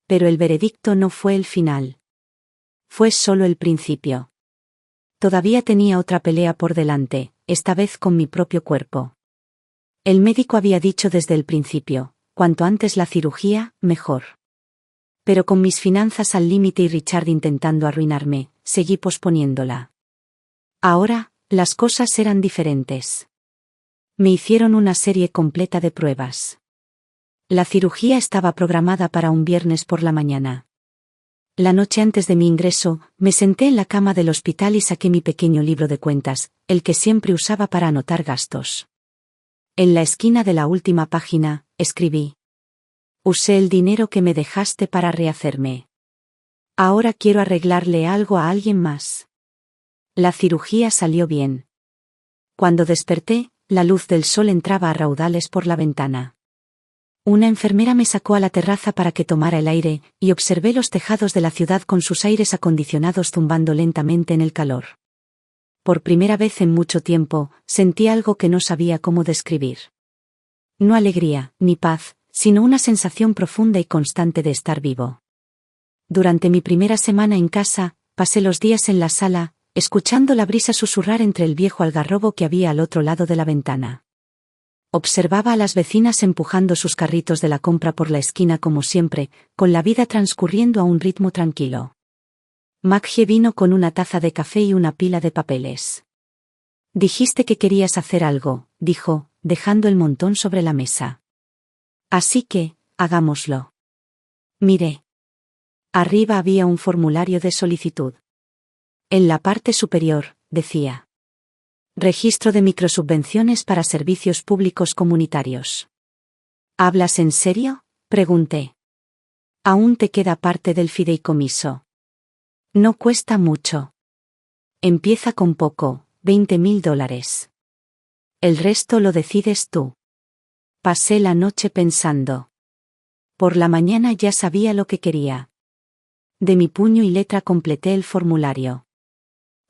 Pero el veredicto no fue el final. Fue solo el principio. Todavía tenía otra pelea por delante, esta vez con mi propio cuerpo. El médico había dicho desde el principio, cuanto antes la cirugía, mejor. Pero con mis finanzas al límite y Richard intentando arruinarme, seguí posponiéndola. Ahora, las cosas eran diferentes. Me hicieron una serie completa de pruebas. La cirugía estaba programada para un viernes por la mañana. La noche antes de mi ingreso, me senté en la cama del hospital y saqué mi pequeño libro de cuentas, el que siempre usaba para anotar gastos. En la esquina de la última página, escribí. Usé el dinero que me dejaste para rehacerme. Ahora quiero arreglarle algo a alguien más. La cirugía salió bien. Cuando desperté, la luz del sol entraba a raudales por la ventana. Una enfermera me sacó a la terraza para que tomara el aire, y observé los tejados de la ciudad con sus aires acondicionados zumbando lentamente en el calor. Por primera vez en mucho tiempo, sentí algo que no sabía cómo describir. No alegría, ni paz, sino una sensación profunda y constante de estar vivo. Durante mi primera semana en casa, pasé los días en la sala, escuchando la brisa susurrar entre el viejo algarrobo que había al otro lado de la ventana. Observaba a las vecinas empujando sus carritos de la compra por la esquina como siempre, con la vida transcurriendo a un ritmo tranquilo. Maggie vino con una taza de café y una pila de papeles. Dijiste que querías hacer algo, dijo, dejando el montón sobre la mesa. Así que, hagámoslo. Miré. Arriba había un formulario de solicitud. En la parte superior, decía. Registro de microsubvenciones para servicios públicos comunitarios. ¿Hablas en serio?, pregunté. Aún te queda parte del fideicomiso. No cuesta mucho. Empieza con poco, $20.000. El resto lo decides tú. Pasé la noche pensando. Por la mañana ya sabía lo que quería. De mi puño y letra completé el formulario.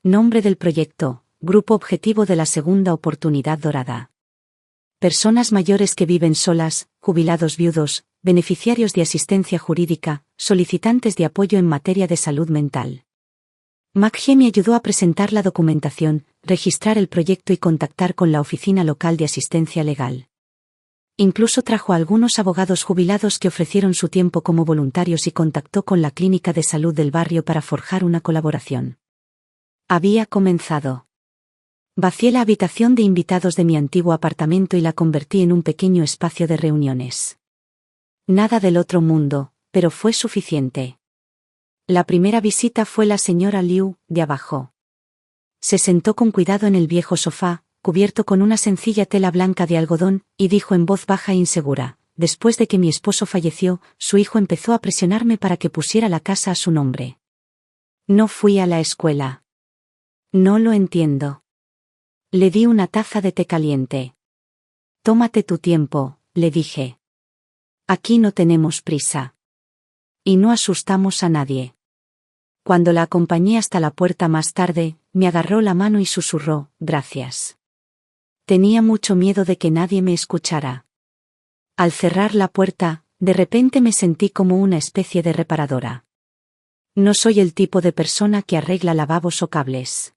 Nombre del proyecto. Grupo objetivo de la segunda oportunidad dorada. Personas mayores que viven solas, jubilados viudos, beneficiarios de asistencia jurídica, solicitantes de apoyo en materia de salud mental. Maggie me ayudó a presentar la documentación, registrar el proyecto y contactar con la oficina local de asistencia legal. Incluso trajo a algunos abogados jubilados que ofrecieron su tiempo como voluntarios y contactó con la clínica de salud del barrio para forjar una colaboración. Había comenzado. Vacié la habitación de invitados de mi antiguo apartamento y la convertí en un pequeño espacio de reuniones. Nada del otro mundo, pero fue suficiente. La primera visita fue la señora Liu, de abajo. Se sentó con cuidado en el viejo sofá, cubierto con una sencilla tela blanca de algodón, y dijo en voz baja e insegura, después de que mi esposo falleció, su hijo empezó a presionarme para que pusiera la casa a su nombre. No fui a la escuela. No lo entiendo. Le di una taza de té caliente. Tómate tu tiempo, le dije. Aquí no tenemos prisa. Y no asustamos a nadie. Cuando la acompañé hasta la puerta más tarde, me agarró la mano y susurró, gracias. Tenía mucho miedo de que nadie me escuchara. Al cerrar la puerta, de repente me sentí como una especie de reparadora. No soy el tipo de persona que arregla lavabos o cables.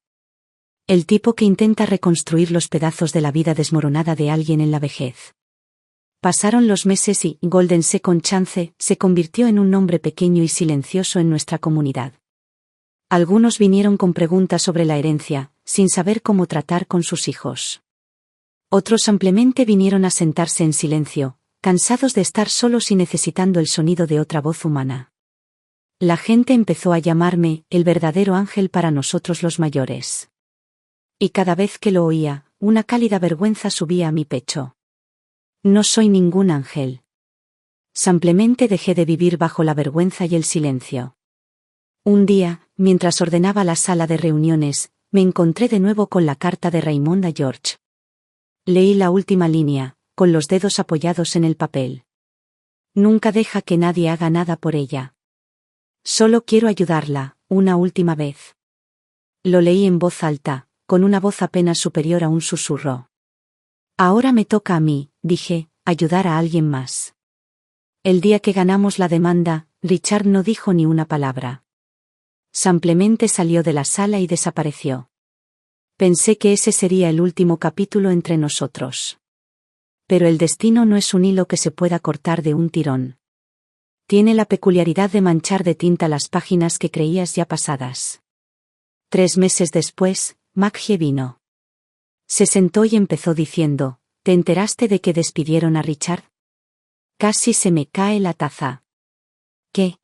El tipo que intenta reconstruir los pedazos de la vida desmoronada de alguien en la vejez. Pasaron los meses y Golden Second Chance se convirtió en un nombre pequeño y silencioso en nuestra comunidad. Algunos vinieron con preguntas sobre la herencia, sin saber cómo tratar con sus hijos. Otros simplemente vinieron a sentarse en silencio, cansados de estar solos y necesitando el sonido de otra voz humana. La gente empezó a llamarme el verdadero ángel para nosotros los mayores. Y cada vez que lo oía, una cálida vergüenza subía a mi pecho. No soy ningún ángel. Simplemente dejé de vivir bajo la vergüenza y el silencio. Un día, mientras ordenaba la sala de reuniones, me encontré de nuevo con la carta de Raymond a George. Leí la última línea, con los dedos apoyados en el papel. Nunca deja que nadie haga nada por ella. Solo quiero ayudarla, una última vez. Lo leí en voz alta, con una voz apenas superior a un susurro. Ahora me toca a mí, dije, ayudar a alguien más. El día que ganamos la demanda, Richard no dijo ni una palabra. Simplemente salió de la sala y desapareció. Pensé que ese sería el último capítulo entre nosotros. Pero el destino no es un hilo que se pueda cortar de un tirón. Tiene la peculiaridad de manchar de tinta las páginas que creías ya pasadas. 3 meses después, Maggie vino. Se sentó y empezó diciendo, ¿te enteraste de que despidieron a Richard? Casi se me cae la taza. ¿Qué?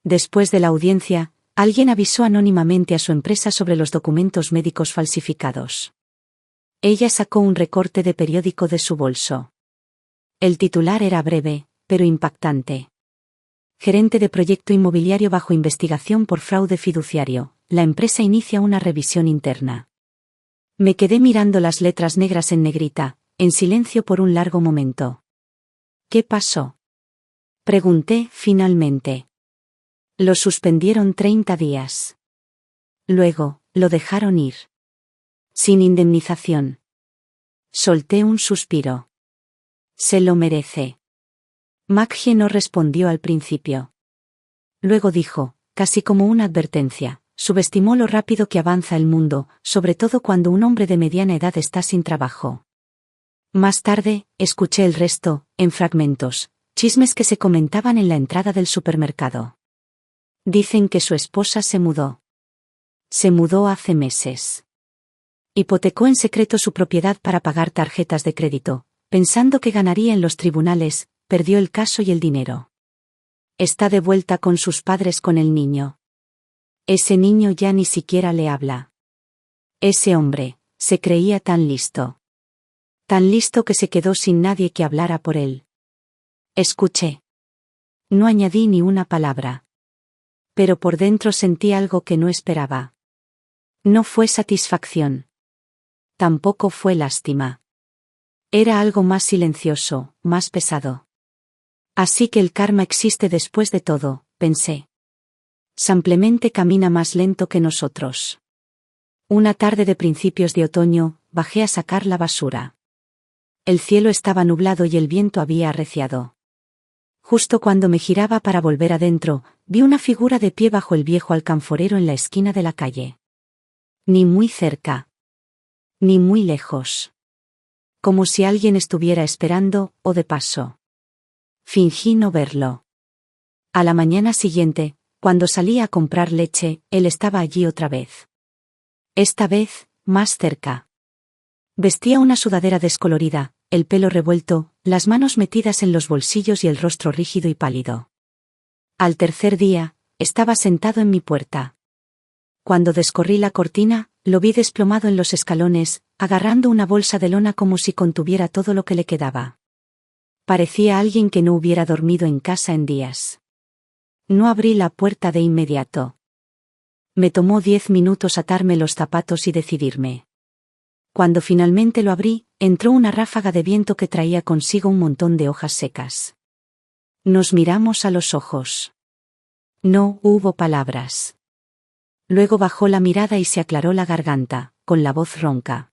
Después de la audiencia, alguien avisó anónimamente a su empresa sobre los documentos médicos falsificados. Ella sacó un recorte de periódico de su bolso. El titular era breve, pero impactante. Gerente de proyecto inmobiliario bajo investigación por fraude fiduciario, la empresa inicia una revisión interna. Me quedé mirando las letras negras en negrita, en silencio por un largo momento. ¿Qué pasó? Pregunté, finalmente. Lo suspendieron 30 días. Luego, lo dejaron ir. Sin indemnización. Solté un suspiro. Se lo merece. Maggie no respondió al principio. Luego dijo, casi como una advertencia, subestimó lo rápido que avanza el mundo, sobre todo cuando un hombre de mediana edad está sin trabajo. Más tarde, escuché el resto, en fragmentos, chismes que se comentaban en la entrada del supermercado. Dicen que su esposa se mudó. Se mudó hace meses. Hipotecó en secreto su propiedad para pagar tarjetas de crédito, pensando que ganaría en los tribunales, perdió el caso y el dinero. Está de vuelta con sus padres con el niño. Ese niño ya ni siquiera le habla. Ese hombre, se creía tan listo. Tan listo que se quedó sin nadie que hablara por él. Escuché. No añadí ni una palabra. Pero por dentro sentí algo que no esperaba. No fue satisfacción. Tampoco fue lástima. Era algo más silencioso, más pesado. Así que el karma existe después de todo, pensé. Simplemente camina más lento que nosotros. Una tarde de principios de otoño, bajé a sacar la basura. El cielo estaba nublado y el viento había arreciado. Justo cuando me giraba para volver adentro, vi una figura de pie bajo el viejo alcanforero en la esquina de la calle. Ni muy cerca. Ni muy lejos. Como si alguien estuviera esperando, o de paso. Fingí no verlo. A la mañana siguiente, cuando salí a comprar leche, él estaba allí otra vez. Esta vez, más cerca. Vestía una sudadera descolorida, el pelo revuelto, las manos metidas en los bolsillos y el rostro rígido y pálido. Al tercer día, estaba sentado en mi puerta. Cuando descorrí la cortina, lo vi desplomado en los escalones, agarrando una bolsa de lona como si contuviera todo lo que le quedaba. Parecía alguien que no hubiera dormido en casa en días. No abrí la puerta de inmediato. Me tomó 10 minutos atarme los zapatos y decidirme. Cuando finalmente lo abrí, entró una ráfaga de viento que traía consigo un montón de hojas secas. Nos miramos a los ojos. No hubo palabras. Luego bajó la mirada y se aclaró la garganta, con la voz ronca.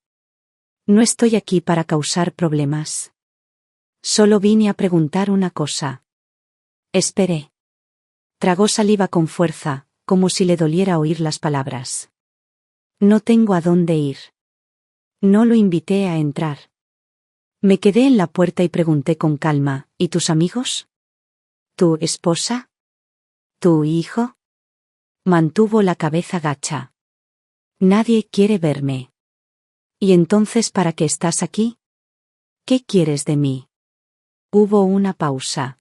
No estoy aquí para causar problemas. Solo vine a preguntar una cosa. Esperé. Tragó saliva con fuerza, como si le doliera oír las palabras. No tengo a dónde ir. No lo invité a entrar. Me quedé en la puerta y pregunté con calma, ¿y tus amigos? ¿Tu esposa? ¿Tu hijo? Mantuvo la cabeza gacha. Nadie quiere verme. ¿Y entonces para qué estás aquí? ¿Qué quieres de mí? Hubo una pausa.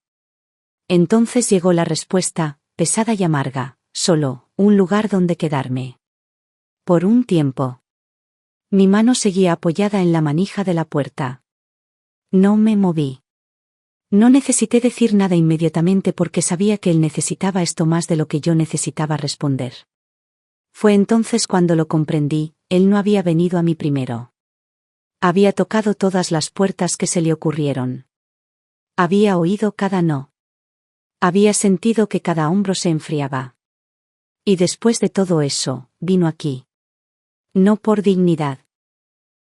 Entonces llegó la respuesta, pesada y amarga: solo, un lugar donde quedarme. Por un tiempo. Mi mano seguía apoyada en la manija de la puerta. No me moví. No necesité decir nada inmediatamente porque sabía que él necesitaba esto más de lo que yo necesitaba responder. Fue entonces cuando lo comprendí: él no había venido a mí primero. Había tocado todas las puertas que se le ocurrieron. Había oído cada no. Había sentido que cada hombro se enfriaba. Y después de todo eso, vino aquí. No por dignidad.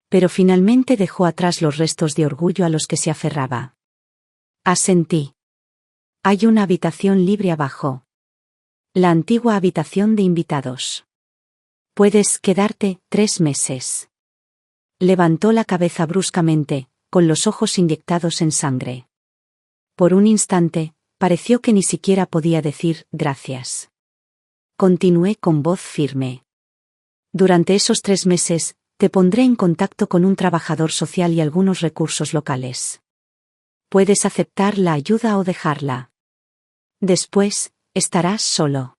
Pero finalmente dejó atrás los restos de orgullo a los que se aferraba. Asentí. Hay una habitación libre abajo. La antigua habitación de invitados. Puedes quedarte 3 meses. Levantó la cabeza bruscamente, con los ojos inyectados en sangre. Por un instante, pareció que ni siquiera podía decir gracias. Continué con voz firme. Durante esos 3 meses, te pondré en contacto con un trabajador social y algunos recursos locales. Puedes aceptar la ayuda o dejarla. Después, estarás solo.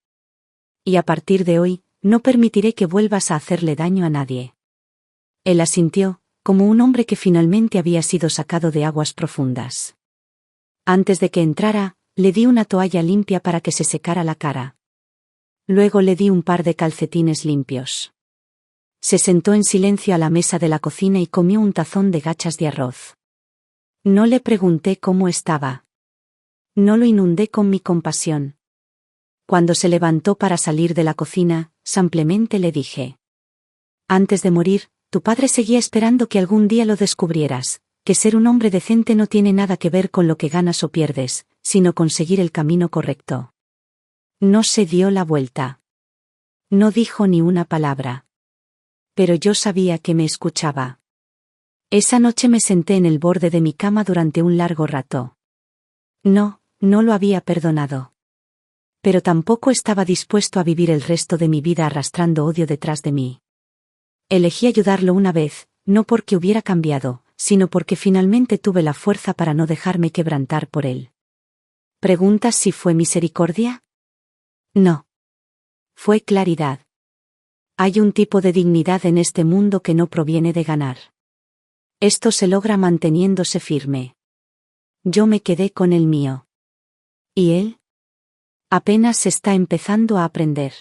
Y a partir de hoy, no permitiré que vuelvas a hacerle daño a nadie. Él asintió, como un hombre que finalmente había sido sacado de aguas profundas. Antes de que entrara, le di una toalla limpia para que se secara la cara. Luego le di un par de calcetines limpios. Se sentó en silencio a la mesa de la cocina y comió un tazón de gachas de arroz. No le pregunté cómo estaba. No lo inundé con mi compasión. Cuando se levantó para salir de la cocina, simplemente le dije: antes de morir, tu padre seguía esperando que algún día lo descubrieras, que ser un hombre decente no tiene nada que ver con lo que ganas o pierdes, sino con seguir el camino correcto. No se dio la vuelta. No dijo ni una palabra. Pero yo sabía que me escuchaba. Esa noche me senté en el borde de mi cama durante un largo rato. No lo había perdonado. Pero tampoco estaba dispuesto a vivir el resto de mi vida arrastrando odio detrás de mí. Elegí ayudarlo una vez, no porque hubiera cambiado, sino porque finalmente tuve la fuerza para no dejarme quebrantar por él. ¿Preguntas si fue misericordia? No. Fue claridad. Hay un tipo de dignidad en este mundo que no proviene de ganar. Esto se logra manteniéndose firme. Yo me quedé con el mío. ¿Y él? Apenas está empezando a aprender.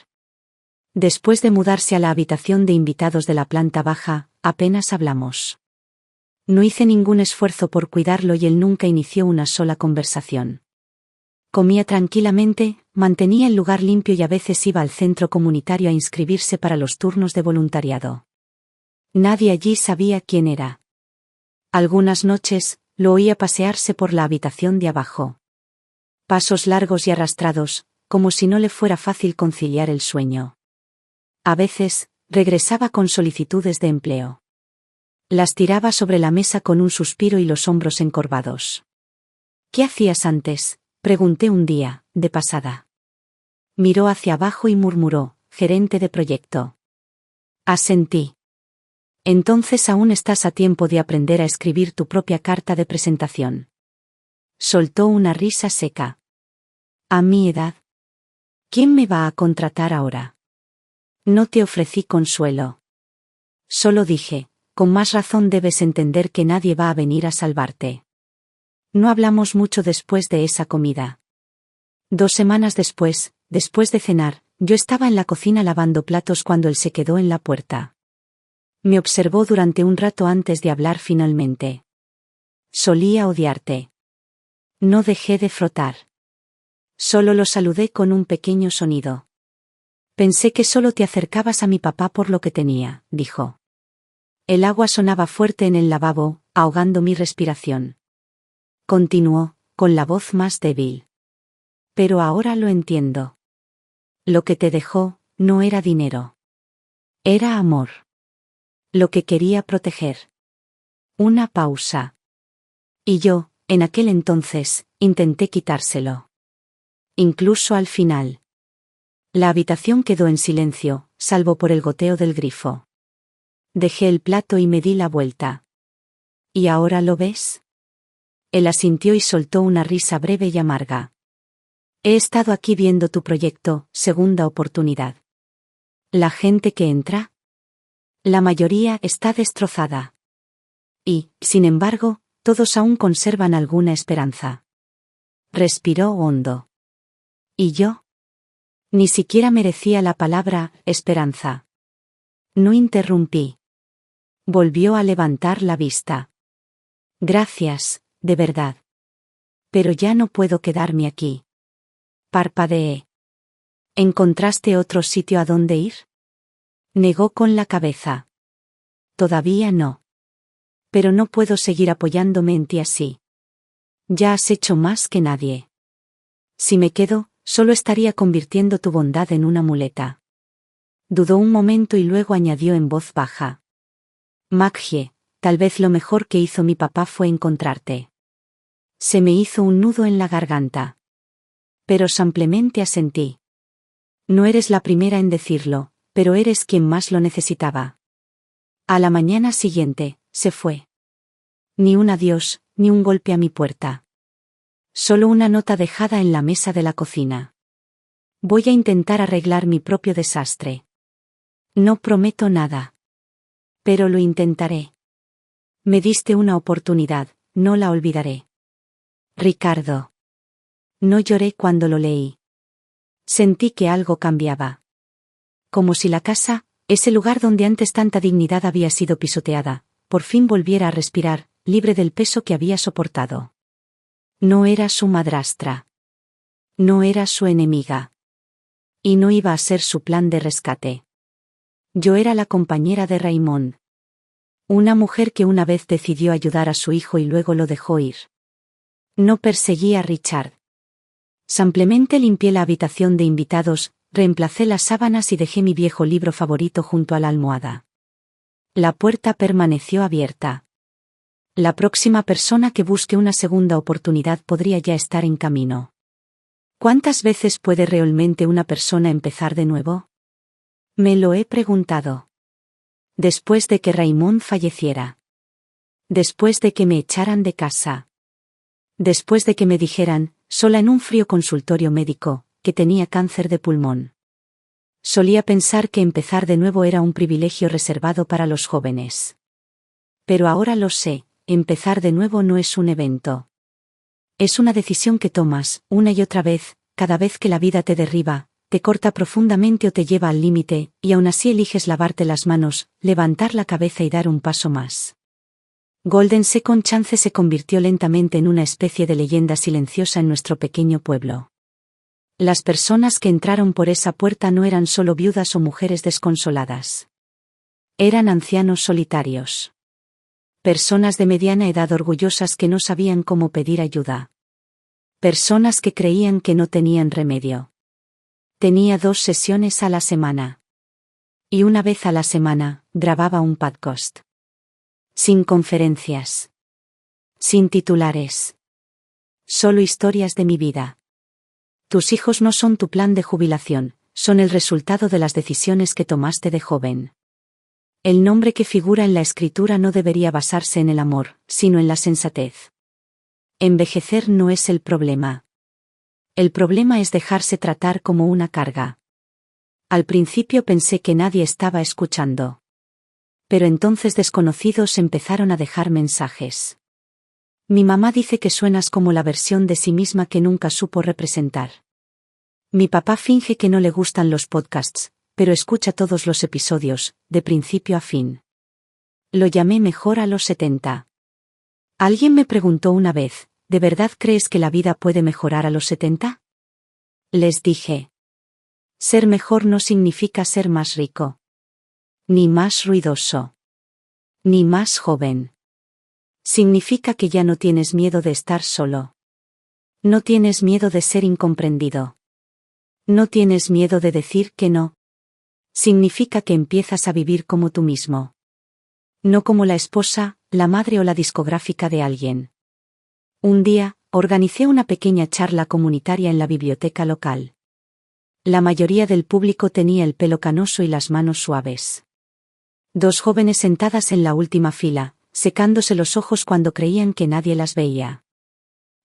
Después de mudarse a la habitación de invitados de la planta baja, apenas hablamos. No hice ningún esfuerzo por cuidarlo y él nunca inició una sola conversación. Comía tranquilamente, mantenía el lugar limpio y a veces iba al centro comunitario a inscribirse para los turnos de voluntariado. Nadie allí sabía quién era. Algunas noches, lo oía pasearse por la habitación de abajo. Pasos largos y arrastrados, como si no le fuera fácil conciliar el sueño. A veces, regresaba con solicitudes de empleo. Las tiraba sobre la mesa con un suspiro y los hombros encorvados. ¿Qué hacías antes?, pregunté un día, de pasada. Miró hacia abajo y murmuró: gerente de proyecto. Asentí. Entonces aún estás a tiempo de aprender a escribir tu propia carta de presentación. Soltó una risa seca. A mi edad. ¿Quién me va a contratar ahora? No te ofrecí consuelo. Solo dije: con más razón debes entender que nadie va a venir a salvarte. No hablamos mucho después de esa comida. 2 semanas después de cenar, yo estaba en la cocina lavando platos cuando él se quedó en la puerta. Me observó durante un rato antes de hablar finalmente. Solía odiarte. No dejé de frotar. Solo lo saludé con un pequeño sonido. Pensé que solo te acercabas a mi papá por lo que tenía, dijo. El agua sonaba fuerte en el lavabo, ahogando mi respiración. Continuó, con la voz más débil. Pero ahora lo entiendo. Lo que te dejó, no era dinero. Era amor. Lo que quería proteger. Una pausa. Y yo, en aquel entonces, intenté quitárselo. Incluso al final. La habitación quedó en silencio, salvo por el goteo del grifo. Dejé el plato y me di la vuelta. ¿Y ahora lo ves? Él asintió y soltó una risa breve y amarga. He estado aquí viendo tu proyecto, segunda oportunidad. ¿La gente que entra? La mayoría está destrozada. Y, sin embargo, todos aún conservan alguna esperanza. Respiró hondo. ¿Y yo? Ni siquiera merecía la palabra esperanza. No interrumpí. Volvió a levantar la vista. Gracias, de verdad. Pero ya no puedo quedarme aquí. Parpadeé. ¿Encontraste otro sitio a donde ir? Negó con la cabeza. Todavía no. Pero no puedo seguir apoyándome en ti así. Ya has hecho más que nadie. Si me quedo, solo estaría convirtiendo tu bondad en una muleta. Dudó un momento y luego añadió en voz baja. Maggie, tal vez lo mejor que hizo mi papá fue encontrarte. Se me hizo un nudo en la garganta. Pero simplemente asentí. No eres la primera en decirlo, pero eres quien más lo necesitaba. A la mañana siguiente, se fue. Ni un adiós, ni un golpe a mi puerta. Solo una nota dejada en la mesa de la cocina. Voy a intentar arreglar mi propio desastre. No prometo nada. Pero lo intentaré. Me diste una oportunidad, no la olvidaré. Ricardo. No lloré cuando lo leí. Sentí que algo cambiaba. Como si la casa, ese lugar donde antes tanta dignidad había sido pisoteada, por fin volviera a respirar, libre del peso que había soportado. No era su madrastra. No era su enemiga. Y no iba a ser su plan de rescate. Yo era la compañera de Raymond. Una mujer que una vez decidió ayudar a su hijo y luego lo dejó ir. No perseguí a Richard. Simplemente limpié la habitación de invitados, reemplacé las sábanas y dejé mi viejo libro favorito junto a la almohada. La puerta permaneció abierta. La próxima persona que busque una segunda oportunidad podría ya estar en camino. ¿Cuántas veces puede realmente una persona empezar de nuevo? Me lo he preguntado. Después de que Raymond falleciera. Después de que me echaran de casa. Después de que me dijeran, sola en un frío consultorio médico, que tenía cáncer de pulmón. Solía pensar que empezar de nuevo era un privilegio reservado para los jóvenes. Pero ahora lo sé, empezar de nuevo no es un evento. Es una decisión que tomas, una y otra vez, cada vez que la vida te derriba, te corta profundamente o te lleva al límite, y aún así eliges lavarte las manos, levantar la cabeza y dar un paso más. Golden Second Chance se convirtió lentamente en una especie de leyenda silenciosa en nuestro pequeño pueblo. Las personas que entraron por esa puerta no eran solo viudas o mujeres desconsoladas. Eran ancianos solitarios. Personas de mediana edad orgullosas que no sabían cómo pedir ayuda. Personas que creían que no tenían remedio. Tenía 2 sesiones a la semana. Y una vez a la semana, grababa un podcast. Sin conferencias. Sin titulares. Solo historias de mi vida. Tus hijos no son tu plan de jubilación, son el resultado de las decisiones que tomaste de joven. El nombre que figura en la escritura no debería basarse en el amor, sino en la sensatez. Envejecer no es el problema. El problema es dejarse tratar como una carga. Al principio pensé que nadie estaba escuchando. Pero entonces desconocidos empezaron a dejar mensajes. Mi mamá dice que suenas como la versión de sí misma que nunca supo representar. Mi papá finge que no le gustan los podcasts, pero escucha todos los episodios, de principio a fin. Lo llamé mejor a los 70. Alguien me preguntó una vez, ¿de verdad crees que la vida puede mejorar a los 70? Les dije. Ser mejor no significa ser más rico. Ni más ruidoso. Ni más joven. Significa que ya no tienes miedo de estar solo. No tienes miedo de ser incomprendido. No tienes miedo de decir que no. Significa que empiezas a vivir como tú mismo. No como la esposa, la madre o la discográfica de alguien. Un día, organicé una pequeña charla comunitaria en la biblioteca local. La mayoría del público tenía el pelo canoso y las manos suaves. 2 jóvenes sentadas en la última fila, secándose los ojos cuando creían que nadie las veía.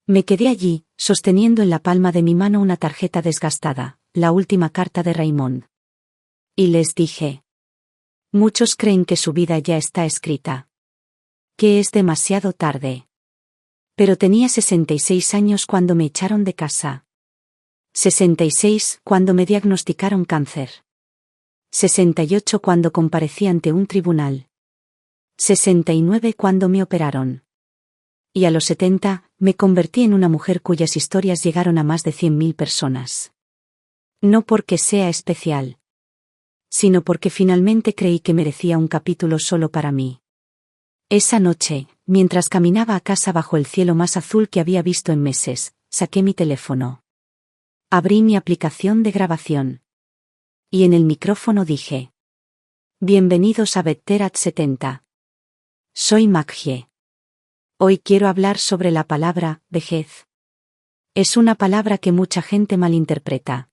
Me quedé allí, sosteniendo en la palma de mi mano una tarjeta desgastada, la última carta de Raymond. Y les dije. Muchos creen que su vida ya está escrita. Que es demasiado tarde. Pero tenía 66 años cuando me echaron de casa. 66 cuando me diagnosticaron cáncer. 68 cuando comparecí ante un tribunal. 69 cuando me operaron. Y a los 70, me convertí en una mujer cuyas historias llegaron a más de 100.000 personas. No porque sea especial, sino porque finalmente creí que merecía un capítulo solo para mí. Esa noche, mientras caminaba a casa bajo el cielo más azul que había visto en meses, saqué mi teléfono. Abrí mi aplicación de grabación. Y en el micrófono dije. Bienvenidos a Better 70. Soy Maggie. Hoy quiero hablar sobre la palabra vejez. Es una palabra que mucha gente malinterpreta.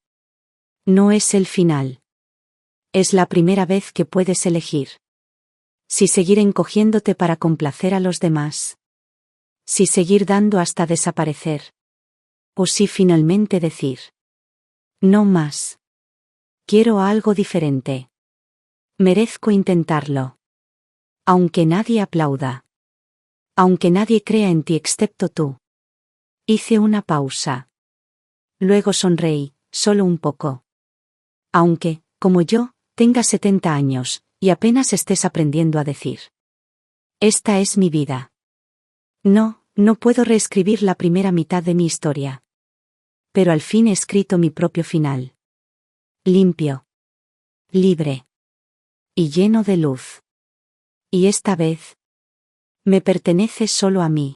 No es el final. Es la primera vez que puedes elegir. Si seguir encogiéndote para complacer a los demás. Si seguir dando hasta desaparecer. O si finalmente decir. No más. Quiero algo diferente. Merezco intentarlo. Aunque nadie aplauda. Aunque nadie crea en ti excepto tú. Hice una pausa. Luego sonreí, solo un poco. Aunque, como yo, tengas 70 años, y apenas estés aprendiendo a decir. Esta es mi vida. No puedo reescribir la primera mitad de mi historia. Pero al fin he escrito mi propio final. Limpio. Libre. Y lleno de luz. Y esta vez. Me pertenece solo a mí.